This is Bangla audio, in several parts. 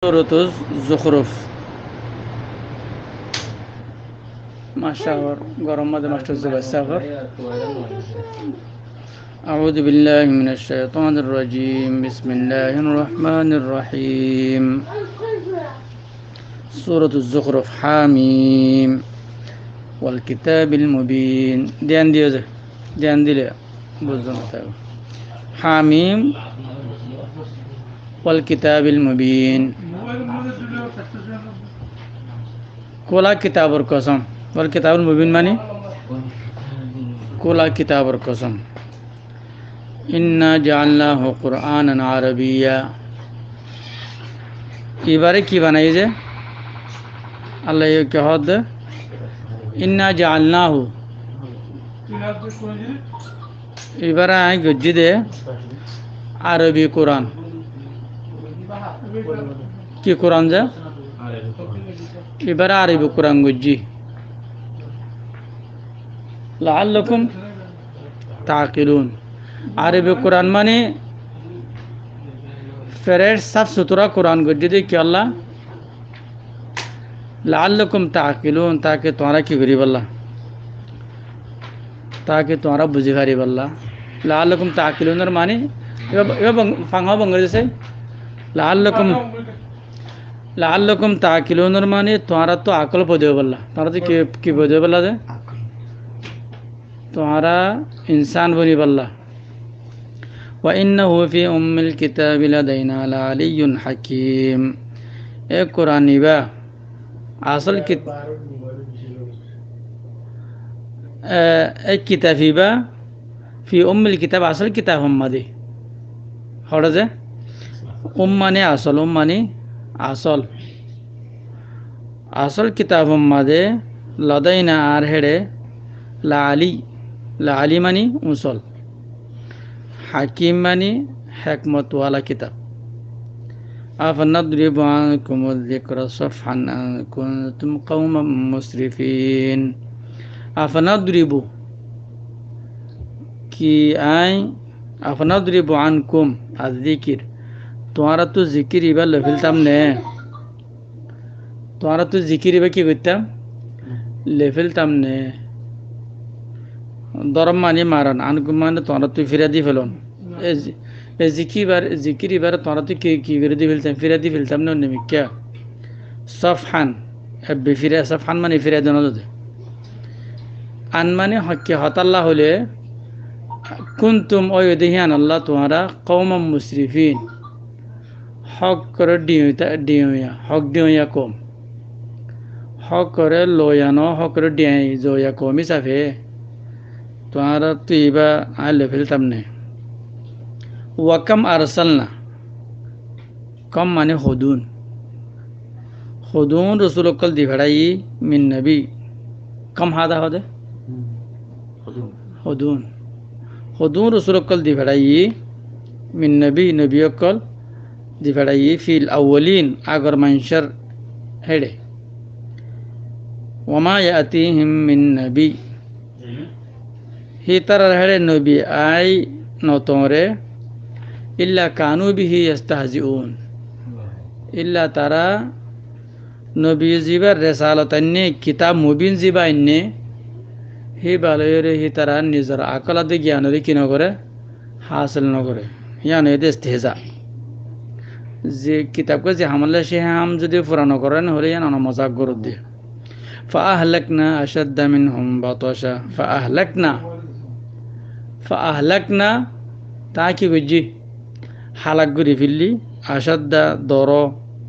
সূরাতুজ যুখরুফ মাশাআল্লাহ গরম মাঝে মাস্টার জুবাইসাগর আউযু বিল্লাহি মিনাশ শাইতানির রাজীম বিসমিল্লাহির রহমানির রহিম সূরাতুজ যুখরুফ হামিম ওয়াল কিতাবিল মুবিন ধ্যান দিলে বুঝতে হবে হামিম ওয়াল কিতাবিল মুবিন কোলা কিতাবর কসম ওয়াল কিতাবুল মুবিন মানে কোলা কিতাবর কসম ইন্না জাআলনাহু কুরআনান আরাবিয়্যা এবারে কি বানাই যে আল্লাহ কে হদ ইন্না জাআলনাহু এবারে আই গজ্জি দে আরবি কোরআন কি কোরআন যা এবারে আরবি কোরআন গজ্জি লাআল্লাকুম তাকিলুন আরবি কোরআন মানে ফ্রেশ সাফ সুতরা কোরআন গজ্জি দে কি আল্লাহ লাআল্লাকুম তাকিলুন তাকে তোমরা কি করি বললা তাকে তোমরা বুঝি পারি বললা লাআল্লাকুম তাকিলুনের মানে এবং ফাঙ্গা বঙ্গদেশে লাআল্লাকুম তাকিলুনের মানে তোমরা তো আকল পদে বললা তোমরা তো কি পদে বললা যে তোমরা ইনসান বনি বললা ওয়া ইন্নাহু ফি উম্মিল কিতাবি লাদাইনা লাআলিয়্যুন হাকীম এ কোরআন নিবা আসল কিতাবিবা ফি উম্মিল কিতাব আসল কিতাব হাম্মাদি হড় যে মানে আসল মানে আসল কিতাব হাম্মাদে লাদাইনা আর হেড়ে লাআলি মানে উসল হাকিম মানে হেকমতওয়ালা কিতাব আফানাদরিবু আনকুমুয যিকরা সাফহান আন কুনতুম কওমান মুসরিফিন আফানাদরিবু কি আই আফানাদরিবু আনকুম আয-যিকির তোমারা তো জিকির ইবা লেফিলতাম নে তোমারা তো জিকির ইবা কি করতাম লেফিলতাম নে দরম মানে মারান আনকুম মানে তোমরা তুই ফিরা দি ফেলন জিকির এবার তোমরা তুই কি করে দি ফেলতাম ফিরা দি ফেলতাম না নিমিকা সফহান ফিরা সফহান মানে ফিরা দেন আন মানে হকে হতাল্লাহ হলে কুনতুম ওই দেহিয়ান আল্লাহ তোমরা কওমান মুসরিফিন হক করে ডিয়া হক ডিয়া কম হক করে লয়ানো হক করে ডিয়াই জয়া কমি সাফে তোমরা তুই বা আই লেফেলতাম নে ওয়াকাম আরসালনা কম মানে হদুন রসুলকল দি ভেড়াই মিন নবী কম হাদা হদে হদুন রসুলকল দি ভেড়াই মিন নবীকল দি ভেড়াই ফিল আউ্বালিন আগর মানসর হেড়ে ওমা ইয়াতিহিম মিন নবী হি তারার হেড়ে নবী আই নতরে ইল্লা কানু বিহি ইস্তাহজিউন ইল্লা তারা নবী জিবার রেসালতান্নে কিতাব মুবিন জিবা ইন্নে হি বালয়রে হি তারা নিজের আকলাতে জ্ঞানরে কি নকরে হাসিল নকরে ইয়ান এতে ইস্তেহজা যে কিতাবকে যে হামলা সে হাম যদি পুরানো করেন হলে ইয়ান মজাক গরত দিয়ে ফাআহলাকনা আশাদ্দা মিনহুম বাতাশা ফাআহলাকনা তা কি বুঝি হালাক করে ফেললি আসাদ্দা দর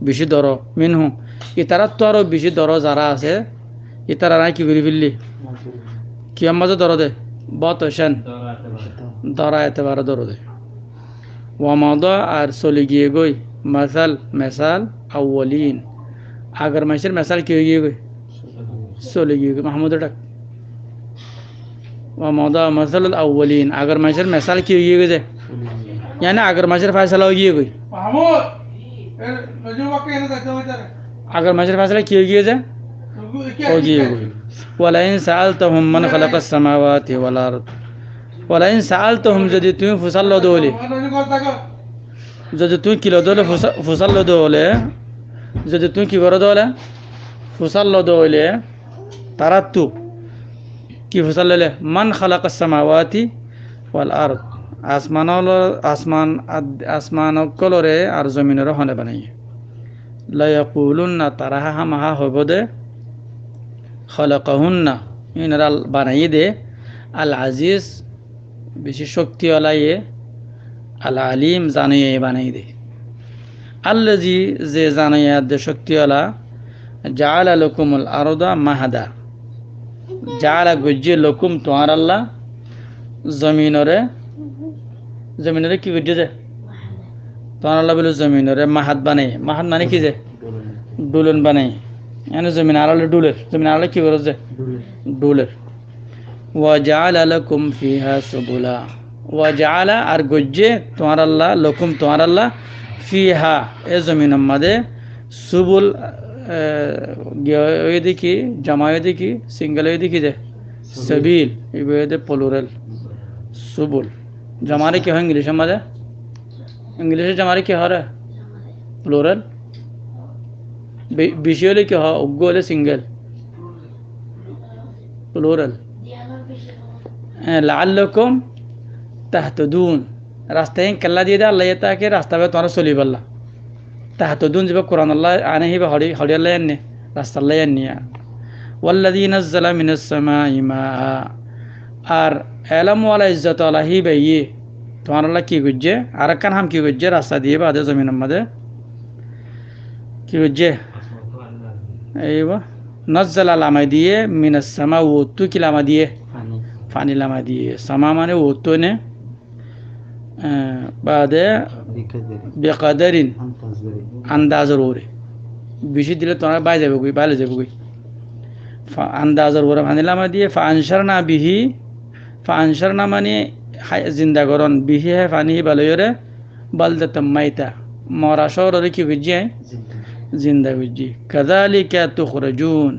বেশি দর মিনহু ইতারার তো আরো বেশি দর যারা আছে ইতারা নাই কি করে ফেললি কি মাঝে দর দে বতশান দরা এতেবারে দর দে ওয়ামাদ আর চলে গিয়ে গই মেসাল আউ্বালিন আগের মাসের মেসাল কি হয়ে গিয়ে গই চলে গিয়ে গই মাহমুদ ডাক ওয়ামাদ মাসাল আউ্বালিন আগের মাসের মেসাল কি হয়ে গিয়ে যায় यानी अगर मशर फैसला हो गया कोई अगर मशर फैसला किया गया जाए हो गया कोई वलाइन साअलतहुम मन खलक़स समावाति वल अर्द वलाइन साअलतहुम यदि तुम फुसल दोले যদি তুই কিলো দলে ফুসাল দলে যদি তুমি কি করো দলে ফুসাল্ল দলে তারা তু কি ফুসাল্লে মান খালাকাস সামাওয়াতি ওয়াল আরদ আসমান কলরে আর জমিনের হনে বানাই লা ইয়াকুলুন্না তারা হামাহা হইব দে খালাকাহুন্না ইনারা বানাই দে আল আজিজ বেশি শক্তিওয়ালা ইয়ে আল আলিম জানিয়ে বানাই দে আল্লাজি যে জানিয়ে দে শক্তিওয়ালা জাআলা লাকুমুল আরদা মাহাদা জাআলা গজ্জে লকুম তোমার আল্লাহ জমিনরে কি গজ্জে যে তোমার আল্লাহ বলে জমিনরে মাহাদ বানাই মাহাদ মানে কি যে ডুলন বানাই এনে জমিন আড়ালে ডুলের জমিন আড়ালে কি করে যে ডুলের ওয়া জাআলা লাকুম ফিহা সুবুলা ওয়া জাআলা আর গজ্জে তোমার আল্লাহ লকুম তোমার আল্লাহ ফিহা এ জমিনের মাঝে সুবুল দেখি জামায় দেখি সিঙ্গেল দেখি যে সাবিল এগুলো প্লুরাল সুবুল জামারে কি হয় ইংলিশের মাঝে ইংলিশে জামারে কি হয় প্লুরাল বেশি হলে কি হয় অজ্ঞ হলে সিঙ্গেল প্লুরাল লাআল্লাকুম তাহতাদুন রাস্তায় কেল্লা দিয়ে দে আল্লাহ তাকে রাস্তা তোমার চলি পারলা তাহতাদুন যাবে কোরআন আল্লাহ আনে হিবা হড়ি আল্লাহ আনে রাস্তা আল্লাহ আনি ওয়াল্লাযী নাযালা মিনাস সামাই মাআ আর এলাম ওয়ালা ইজ্জাত আলা হিবাইয়ে তোমার আল্লাহ কি করছে আর কান হাম কি করছে রাস্তা দিয়ে বাদে জমিনের মধ্যে কি করছে এইবা নাযালা লামা দিয়ে মিনাস সামা ওতু কি লামা দিয়ে পানি লামা দিয়ে সামা মানে ওতু নে বাদে বেকাদারিন আন্দাজের ওরে বেশি দিলে তোমার বাইরে যাবে গই বাইরে যাবে গই আন্দাজের ওরে পানি লামা দিয়ে ফানসারনা বিহি ফানসারনা মানে জিন্দাগরণ বিহি হে পানি বালয়রে বালদাতাম মাইতা মরা শহরে কি বুঝিয়ে জিন্দা বুঝি কাযালিকা তুখরাজুন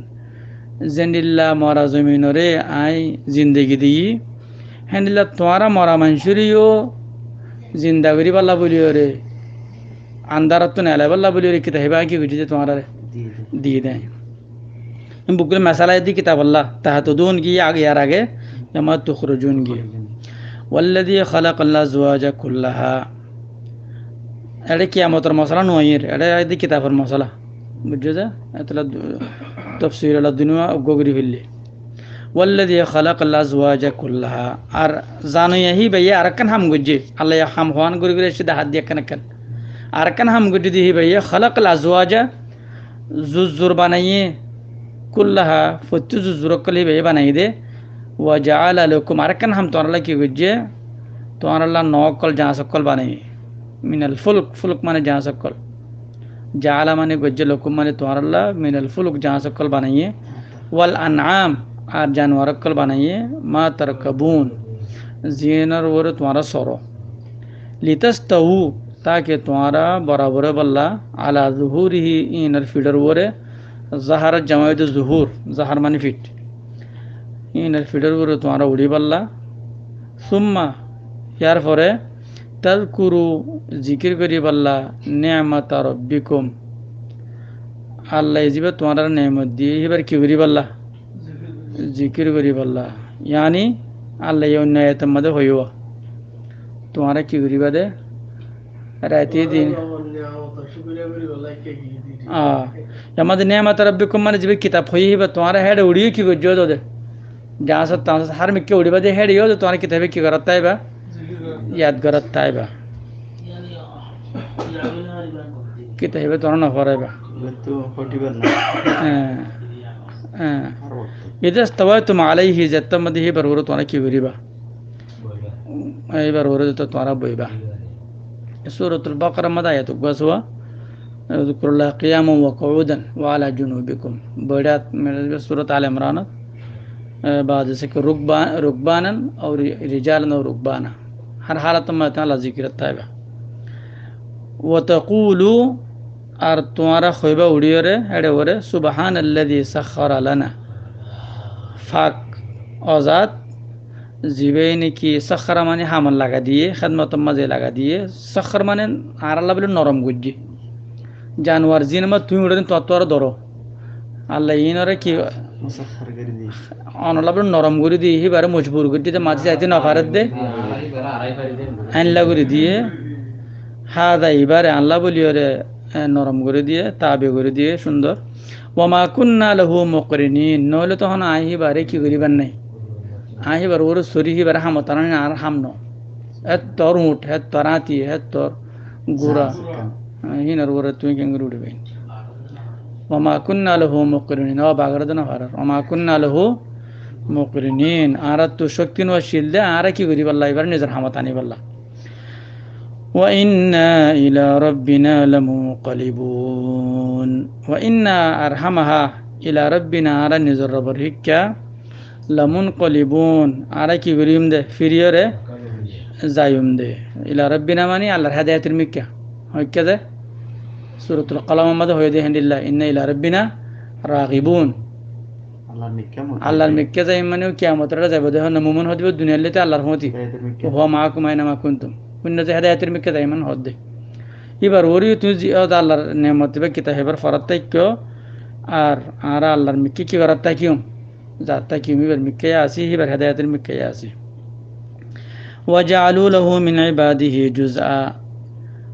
জেনিল্লা মরা জমিনরে আই জিন্দেগি দিই হেনিল্লা তোমারা মরা মানুষরিও জিন্দা করি পাল্লা বলিও রে আন্দারত তো নেলা পাল্লা বলিও রে কিতা হেবা কি বুঝিছে তোমারা দিয়ে দেয় বুকলে মশালা দি কিতাব আল্লাহ তাহাতুদুন কি আগে আর আগে জামা তুখরাজুন কি ওয়াল্লাযী খালাকাল্লা আজওয়াজা কুল্লাহা এটা কিয়ামতের মশলা নয় এটা দি কিতাবের মশলা বুঝছো যা এতলা তাফসীর আলা দুনিয়া গগরি ফেললি ওয়াল্লাযী খালাকাল আজওয়াজা কুল্লাহা আর জানুয়াহি ভাইয়া আরকান হাম গজ্জে আল্লাহ হাম হওয়ান করে করে সিধা হাত দিয়ে কান আরকান হাম গজ্জে দিহি ভাইয়া খালাকাল আজওয়াজা জুজুর বানাইয়ে কুল্লাহা ফতু জুজুর কলি ভাইয়া বানাই দে ওয়া জাআলা লাকুম আরকান হাম তোর আল্লাহ কি গজ্জে তোর আল্লাহ নকল জাহাজ সকল বানাই মিনাল ফুলক মানে জাহাজ সকল জাআলা মানে গজ্জে লকুম মানে তোর আল্লাহ মিনাল ফুলক জাহাজ সকল বানাইয়ে ওয়াল আনআম আর জানোয়ার কল বানাইয়ে মা তারকাবুন জিনার ওরে তোমারা সরো লিতাস্তাউ তাকে তোমারা বরাবর বল্লা আলা জুহুরিহি ইনার ফিডার ওরে জাহার জামায়াত জুহুর জাহার মানে ফিট ইনার ফিডার ওরে তোমারা উড়ি বল্লা সুম্মা ইয়ার পরে তাযকুরু জিকির করি বল্লা নি'মাতা রাব্বিকুম আল্লাহ জিবে তোমারা নেমত দিয়ে এবার কি করি বল্লা জিকির করি বল্লা ইয়ানি আল্লাহ অন্য আয়াতের মধ্যে হইব তোমারা কি করিবা দে রাতে দিন আমাদের নেমাত রাব্বিকুম মানে যে কিতাব হইবা তোমারা হেড উড়িয়ে কি করছো দে যা সব হার মিকে উড়িবা দে হেড ইও তোমার কিতাবে কি করত তাইবা ইয়াদ করত তাইবা কিতাবে তোরা না ফরাইবা তো হটিবা না إذا استويتم عليه زتمده برورة وانا كي غريبا أي برورة تتوارا بويبا سورة البقرة مداية تقوى اذكر الله قياما وقعودا وعلى جنوبكم بدات من سورة آل عمران بعد ذكر ركبانا أو رجالا أو ركبانا هر حالة ما تعالى ذكر التائبة وتقولوا আর তোমারা খইবা উড়িয়রে হেডে ওরে সুবহানাল্লাযী সাখারা লানা ফাক আজাদ জিবে নাকি সাখারা মানে হামল লাগা দিয়ে খেদমত মাঝে লাগা দিয়ে সাখার মানে আর আল্লাহ বলে নরম গুজি জানোয়ার জিন মা তুমি উড়ে তত্ত্বর ধরো আল্লাহ ইনরে কি অনলাভ নরম করে দিয়ে এবারে মজবুর করে দিতে মাঝে যাইতে না পারে দে আইনলা করে দিয়ে হাদা এবারে আল্লাহ বলি ওরে নরম করে দিয়ে তাবে করে দিয়ে সুন্দর ওমা কুন্না লাহু মুকরিনিন নইলে তখন আহিবারে কি করিবার নাই আহিবার ওর সরি হিবার হামতানা আর হামনো এত তোর উঠ এত তোর আতি এত তোর গুড়া হিনার ওরে তুমি কেন করে উঠবে ওমা কুন্না লাহু মুকরিনিন ও বাগরদন হারার ওমা কুন্না লাহু মুকরিনিন আর তো শক্তি নো শিলদে আর কি করিবার লাইবার নিজের হামতানি বল্লা وإنا إلى ربنا لمنقلبون وإنا أرحمها إلى ربنا على نزر برهكا لمنقلبون على كي غريم ده فيريره زايم ده إلى ربنا ماني على هداية المكة هكذا سورة القلم ماذا هو يده الله إن إلى ربنا راغبون الله المكة زي ما نيو كيامات رضا بده نمومن هدي الدنيا اللي تعالى رحمتي وهو معكم أينما كنتم উন্নতি হেদায়তের মিকে দাইমান হদ্দে এবার ওরিও তুই জিয়াদ আল্লাহর নেমত বে কিতা হেবার ফরাত তাইক্য আর আল্লাহর মিকে কি করাত তাকিম জাত তাকিম এবার মিকে আসি এবার হেদায়তের মিকে আসি ওয়াজআলু লাহু মিন ইবাদিহি জুজআ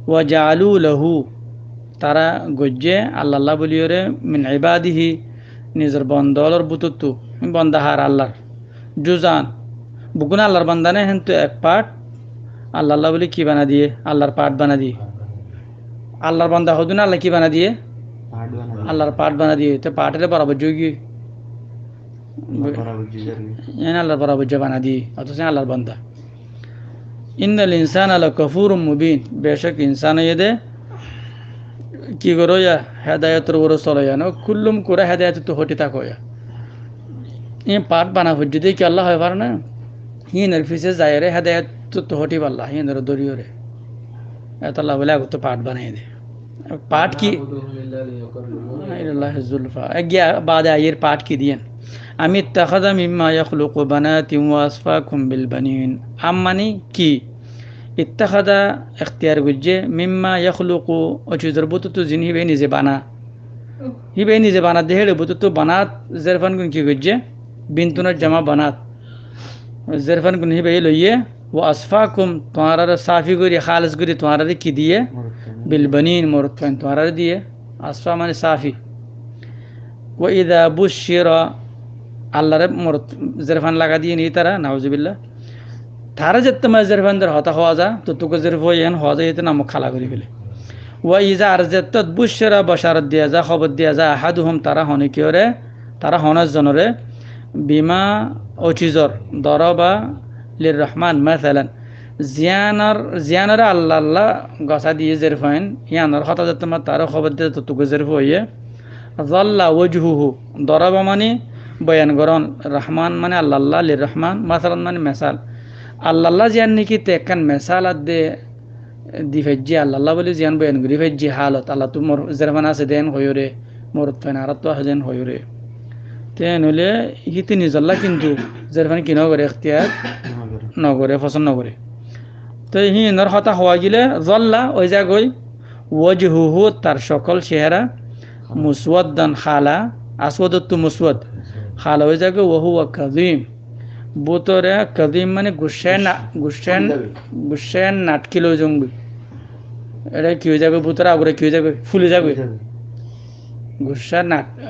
ওয়াজআলু লাহু তারা গজ্জে আল্লাহ বলিওরে মিন ইবাদিহি নিজের বন্দলর বুতুতু বন্দাহার আল্লাহর জুজান বুকুন আল্লাহর বান্দানে হেনতো এক পার্ট আল্লাহ বলি কি বানা দিয়ে আল্লাহর পাঠ বানা দিয়ে আল্লাহর বান্দা হদুন আল্লাহ কি বানা দিয়ে আল্লাহর পাঠ বানা দিয়ে তো পাঠের বরাবর যোগী আল্লাহর বরাবর বানা দিয়ে অথচ আল্লাহর বান্দা ইন্নাল ইনসান আলা কাফুরুম মুবিন বেশক ইনসান এদে কি করো ইয়া হেদায়তের ওর চলো জানো কুল্লুম করে হেদায়ত তো হটি থাকো ই পাঠ বানা হজ্জি দিয়ে কি আল্লাহ হয় পারে না হিনের ফিসে যায় রে হেদায়ত তো হটি পাল্লা হিনের দরিও রে এত আল্লাহ বলে আগত পাঠ বানাই দে পাঠ কি জুলফা গিয়া বাদে আয়ের পাঠ কি দিয়েন আমি তাখাদা মিম্মা ইয়াখলুকু বানাতিন ওয়া আসফাকুম বিল বানিন আম্মানি কি ইত্তাখাদা ইখতিয়ার গুজে মিম্মা ইয়াখলুকু অচুজর বুতুতু জিন হিবে নিজে বানা দেহেড়ে বুতুতু বানাত জেরফান গুন কি গুজে বিনতুনের জামা বানাত জেরফান গুন হিবে লইয়ে ও আসফাকুম তোমার সাফি করি খালিস করি তোমার কি দিয়ে বিলবানিন মরতফাইন তোমার দিয়ে আসফা মানে সাফি ও ইদা বুশিরা আল্লাহরে মরত জেরফান লাগা দিয়ে নি তারা নাউজুবিল্লাহ তারা যে তোমার জেরফানদের হতা হওয়া যা তো তোকে জেরফ এন হওয়া যায় এতে নাম খালা করি ফেলে ও ইজা আর যে বুশিরা বসারত দিয়া যা খবর দিয়া যা আহাদুহুম তারা হনে কি ওরে তারা হনার জনরে বিমা অচিজর দরবা লির রহমান মাসালান জিয়ানর আল্লাহ গসা দিয়ে জেরফাইন ইয়ানর হতা যে তোমার তারা খবর দিয়ে তো তোকে জেরফ হইয়ে জল্লা ওজহুহু দরবা মানে বয়ান গরন রহমান মানে আল্লাহ লির রহমান মাসালান মানে মেসাল আল্লাহ জিয়ান নাকি তে একখান মেসাল দে দি ফেজি আল্লাহ বলে জিয়ান বয়ান করি ফেজি হালত আল্লাহ তো মোর জেরফান আছে দেন হইরে মোর ফেন আর তো দেন হইরে তেন হলে হিতে নিজল্লা কিন্তু জেরফান কি নগরে এখতিয়ার নগরে পছন্দ নগরে তো হিনর হতা হওয়া গেলে জল্লা ওই জায়গায় ওয়াজহুহু তার সকল চেহারা মুসওয়াদান খালা আসওয়াদতু মুসওয়াদ খালা ওই জায়গায় ওহু কাযীম বুতরে কাযীম মানে গুশেন নাটকিলো জঙ্গি এটা কি হয়ে যাবে বুতরা আগরে কি হয়ে যাবে ফুলে যাবে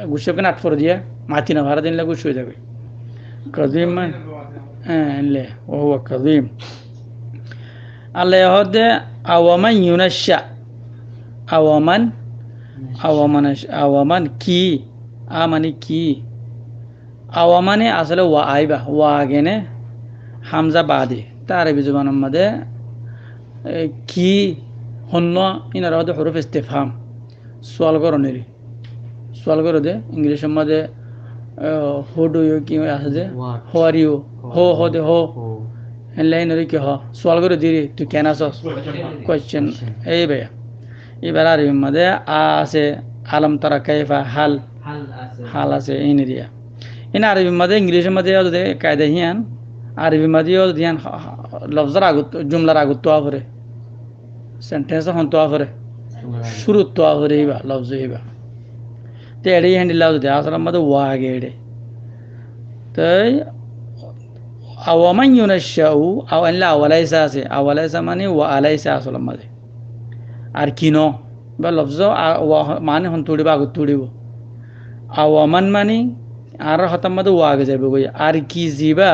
গুসাকে নাট করে দিয়া মাটি না ভাড়া দিনলে গুছ হয়ে যাবে কাযীম মানে লে ওহু কাযীম আল্লাহ হদে আওয়ামান ইউনাশা আওয়ামান কি মানে কি আওয়ামানে আসলে ওয়া আইবা ওয়া আগেনে হামজা বাদে তার বিজবানের মধ্যে কি হন্য ইনার হদে হরফ ইস্তেফহাম সোয়াল করো দে ইংলিশের মধ্যে হো ডু ইউ কি আছে যে হো আর ইউ হো হো দে হো লাইন কি হ সোয়াল করে দিরি তুই কেন আসস কোয়েশ্চেন এই ভাইয়া এবার আর মধ্যে আছে আলম তারা কাইফা হাল আছে এই নিরিয়া ইন আরবি মধ্যে ইংলিশের মধ্যে যদি কায়দা হিয়ান আরবি মধ্যেও ধ্যান লফজর আগত জুমলার আগত তো আফরে সেন্টেন্স হন তো আফরে শুরু তো হরে হইবা লফজ হইবা তো এড়ে হ্যান্ডি লাভ দে আসলাম মধ্যে ওয়া আগে এড়ে তাই আওয়ামান ইউনাশাউ আও আল্লাহ আওয়ালাইসা আছে আওয়ালাইসা মানে ওয়া আলাইসা আসলাম মধ্যে আর কিনো বা লফজ মানে হন তুড়িব আগত তুড়িব আওয়ামান মানে আর হতাম মধ্যে ওয়া আগে যাবে গই আর কি জিবা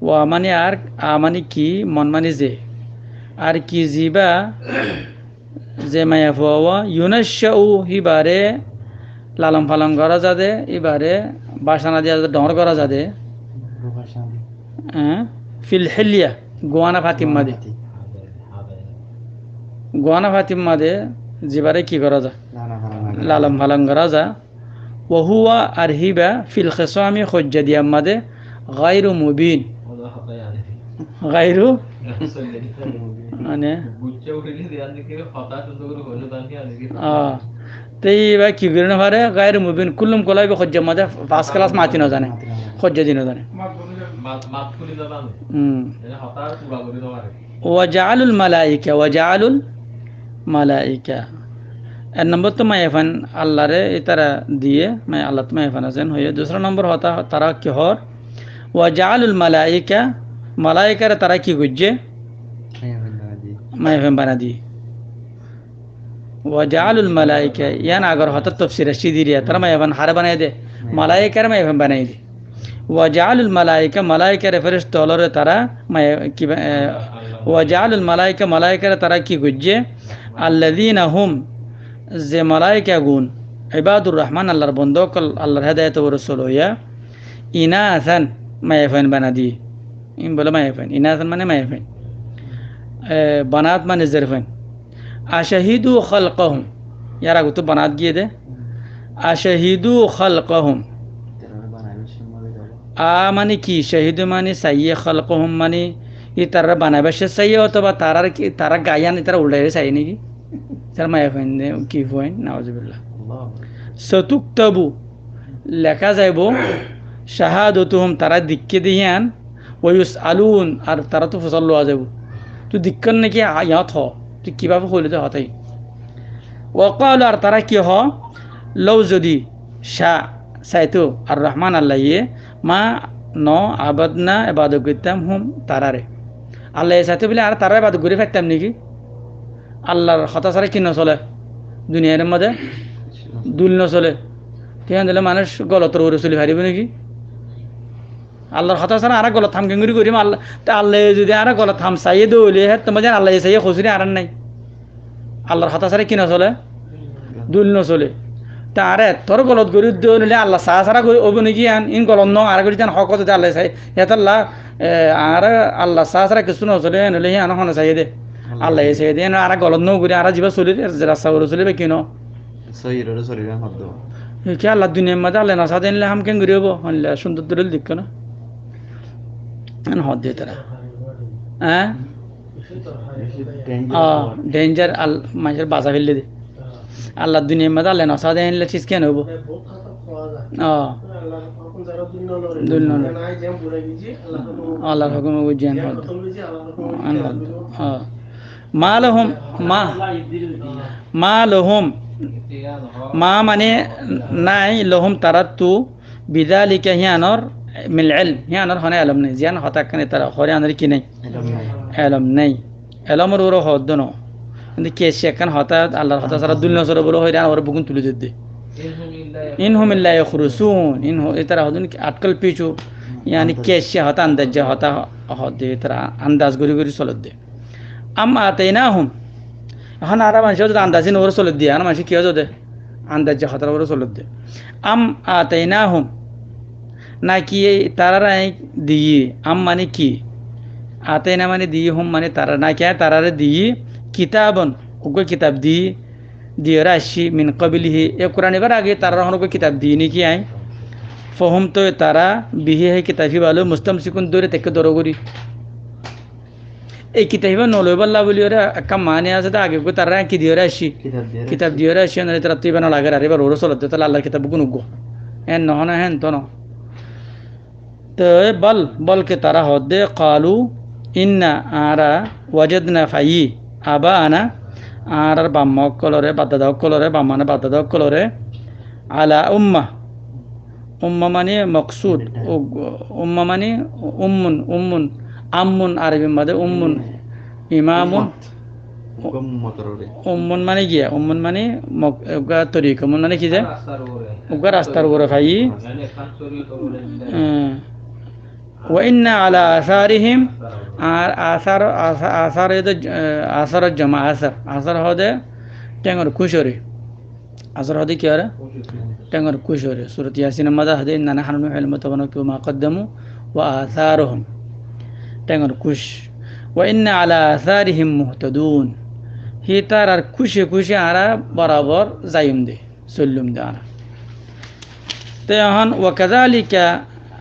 ওয়া মানে আর আ মানে কি মন মানে যে আর কি জিবা যে মায়া ফুয়া ইউনাশাউ হিবারে লালন পালন করা যাবে এবারে বাসানা দিয়া ডর করা যাবে ফিল হেলিয়া গোয়ানা ফাতিম মাদে গোয়ানা ফাতিম মাদে যেবারে কি করা যায় লালন পালন করা যা ওহুয়া আর হিবা ফিল খেসামি খজ্জা দিয়া মাদে গায়রু মুবিন গায়রু মানে তাই এবার কি করে না পারে গায়ের মুবিন কুল্লুম কলাইবে খজ্জা মাঝে ফার্স্ট ক্লাস মাতি না জানে খজ্জা দিন জানে ওয়াজালুল মালাইকা ওয়াজালুল মালাইকা এক নম্বর তো মাইফান আল্লাহরে এই তারা দিয়ে মাই আল্লাহ তো মাইফান আছেন হয়ে দুসরা নম্বর হতা তারা কি হর ওয়াজালুল মালাইকা মালাইকারে তারা কি গুজে মাইফান বানা দিয়ে ওয়াজালুল মালাইকা ইয়ান আগর হতা তফসির সিদিরিয়া তারা মাইফান হারে বানাই দে মালাইকারে মাইফান বানাই দে ওয়াজালুল মালাইকা মালাইকারে ফেরেশতা হলরে তারা কি ওয়াজালুল মালাইকা মালাইকারে তারা কি গুজে আল্লাযীনা হুম যে মালাইকা গুণ ইবাদুর রহমান আল্লাহর বন্দকল আল্লাহর হেদায়েত ও রাসূল হইয়া ইনাসান মাইফান বানা দি ইন বলে মাইফান ইনাসান মানে মাইফান বানাত মানে জরফান আশাহিদু খালকাহুম ইয়ার আগে তো বানাত গিয়ে দে আশাহিদু খালকাহুম মানে কি শাহিদু মানে সাইয়ে খালকাহুম মানে ই তারা বানাবে সে সাইয়ে অথবা তারার কি তারা গায়ান তারা উল্টাই চাই নাকি তার মায়া ফাইন কি ফাইন নাউজুবিল্লাহ সতুক্তাবু লেখা যাইব শাহাদতুহুম তারা দিক্কে দিয়ান ওয়ুস আলুন আর তারা তো ফসল লওয়া যাব তুই দিক্কন নাকি ইয়াত হ তুই কীভাবে হইলে তো হতাই ওয়াকাল আর তারা কি হ লও যদি শাহ সাইতো আর রহমান আল্লাহ ইয়ে মা ন আবাদনা এবাদ করতাম হুম তারারে আল্লাহ সাইতো বলে আর তারা এবাদ করে ফেলতাম নাকি আল্লাহর হতা ছাড়া কি নচলে দুনিয়ার মধ্যে দুল নচলে ঠিক দিলে মানুষ গলতর করে চলি পারিব নাকি আল্লাহর হতা ছাড়া আর গলত থাম কেঙ্গুরি করিম আল্লাহ তা আল্লাহ যদি আর গলত থাম চাইয়ে দৌলে হ্যাঁ তোমার যেন আল্লাহ চাইয়ে খুচরি আর নাই আল্লাহর হতা ছাড়া কি নচলে দুল নচলে তা আরে তোর গলত গরি দিলে আল্লাহ চাহ ছাড়া হব নাকি আন ইন গলত ন আর করি যেন হক যদি আল্লাহ চাই হেত আল্লাহ আর আল্লাহ চাহ ছাড়া কিছু নচলে নলে সি আন হনে চাইয়ে দে আল্লাহ চাইয়ে দে আর গলত ন করি আর যাবা চলি রাস্তা করে চলিবে কিনো কি আল্লাহ দুনিয়ার মধ্যে আল্লাহ নাচা দিনলে হাম কেন ঘুরি হব আল্লাহ সুন্দর দূরে দিক না হদ দিয়ে তারা হ্যাঁ ডেঞ্জার মানুষের বাঁচা ফেললে দে আল্লাহ দুনিয়ার মধ্যে আল্লাহ নাচা দিনলে চিজ কেন হবো আল্লাহর হুকুম বুঝিয়ান মা লহুম মা লহুম মা মানে নাই লহুম তারাত্তু বিদালিকা হিয়ানর মিল ইলম হিয়ানর হনে ইলম নাই জিয়ান হতাকানে তারা হরে আনর কি নাই ইলম নাই ইলমর ওর হদ ন কিন্তু কে শেখান হঠাৎ আল্লাহর হতা সারা দুনিয়া সরে বলে হইরা ওর বুকুন তুলে দিতে ইনহুম ইল্লা ইয়াখরুসুন ইনহু এতারা হদুন আটকল পিছু ইয়ানি কে শে হতা আন্দাজ হতা হদে তারা আন্দাজ গরি গরি চলত দে আম আতাইনাহুম এখন আর মানুষ যদি আন্দাজি ওর চলত দিয়ে আর মানুষ কি হতে আন্দাজ হতার ওর চলত দে আম আতাইনাহুম নাকি তারা দিয়ে আম মানে কি আতাইনা মানে দিয়ে হুম মানে তারা নাকি তারারে দিয়ে কিতাবন ওকে কিতাব দিয়ে রাশি মিন কবিলিহি এ কোরআন এবার আগে তারা হন কিতাব দিয়ে নাকি আই ফহম তো তারা বিহে হে কিতাবি ভালো মুস্তাম সিকুন দৌড়ে থেকে দৌড় করি এই কিতাব নলইবাল্লা বলি ওরা একটা মানে আছে আগে তারা কি দিয়ে রাশি কিতাব দিয়ে রাশি তারা তুই বানা লাগে আর এবার ওর চলতে তাহলে আল্লাহর কিতাব গুণ উগ্র হ্যাঁ নহনা হ্যাঁ তো ন তো বলকে তারা হদে কালু ইন্না আরা ওয়াজদনা ফাই আবা আনা আর বাম্মা অকলরে বাদ্দাদা অকলরে বাম্মানে বাদ্দাদা অকলরে আলা উম্মা উম্মা মানে মকসুদ উম্মা মানে উম্মুন উম্মুন আম্মুন আরবি মাদে উম্মুন ইমামুন উম্মুন মানে গিয়া উম্মুন মানে উগা তরিক উম্মুন মানে কি যে উগা রাস্তার উপরে ভাই ওয়াইন্না আলা আসারিহিম আর আসার আসার এদ আসার জমা আসার আসার হদে টেঙ্গর কুশরি আসার হদে কি আরে টেঙ্গর কুশরি সূরাত ইয়াসিনের মধ্যে হদে ইন্না হানু ইলমু তাবানাকু মা কদ্দামু ওয়া আসারুহুম টেঙ্গর কুশ ওয়াইন্না আলা আসারিহিম মুহতাদুন হিতার আর খুশি খুশি আরা বরাবর যাইম দে সল্লুম দে আরা তে এখন ওয়াকাযালিকা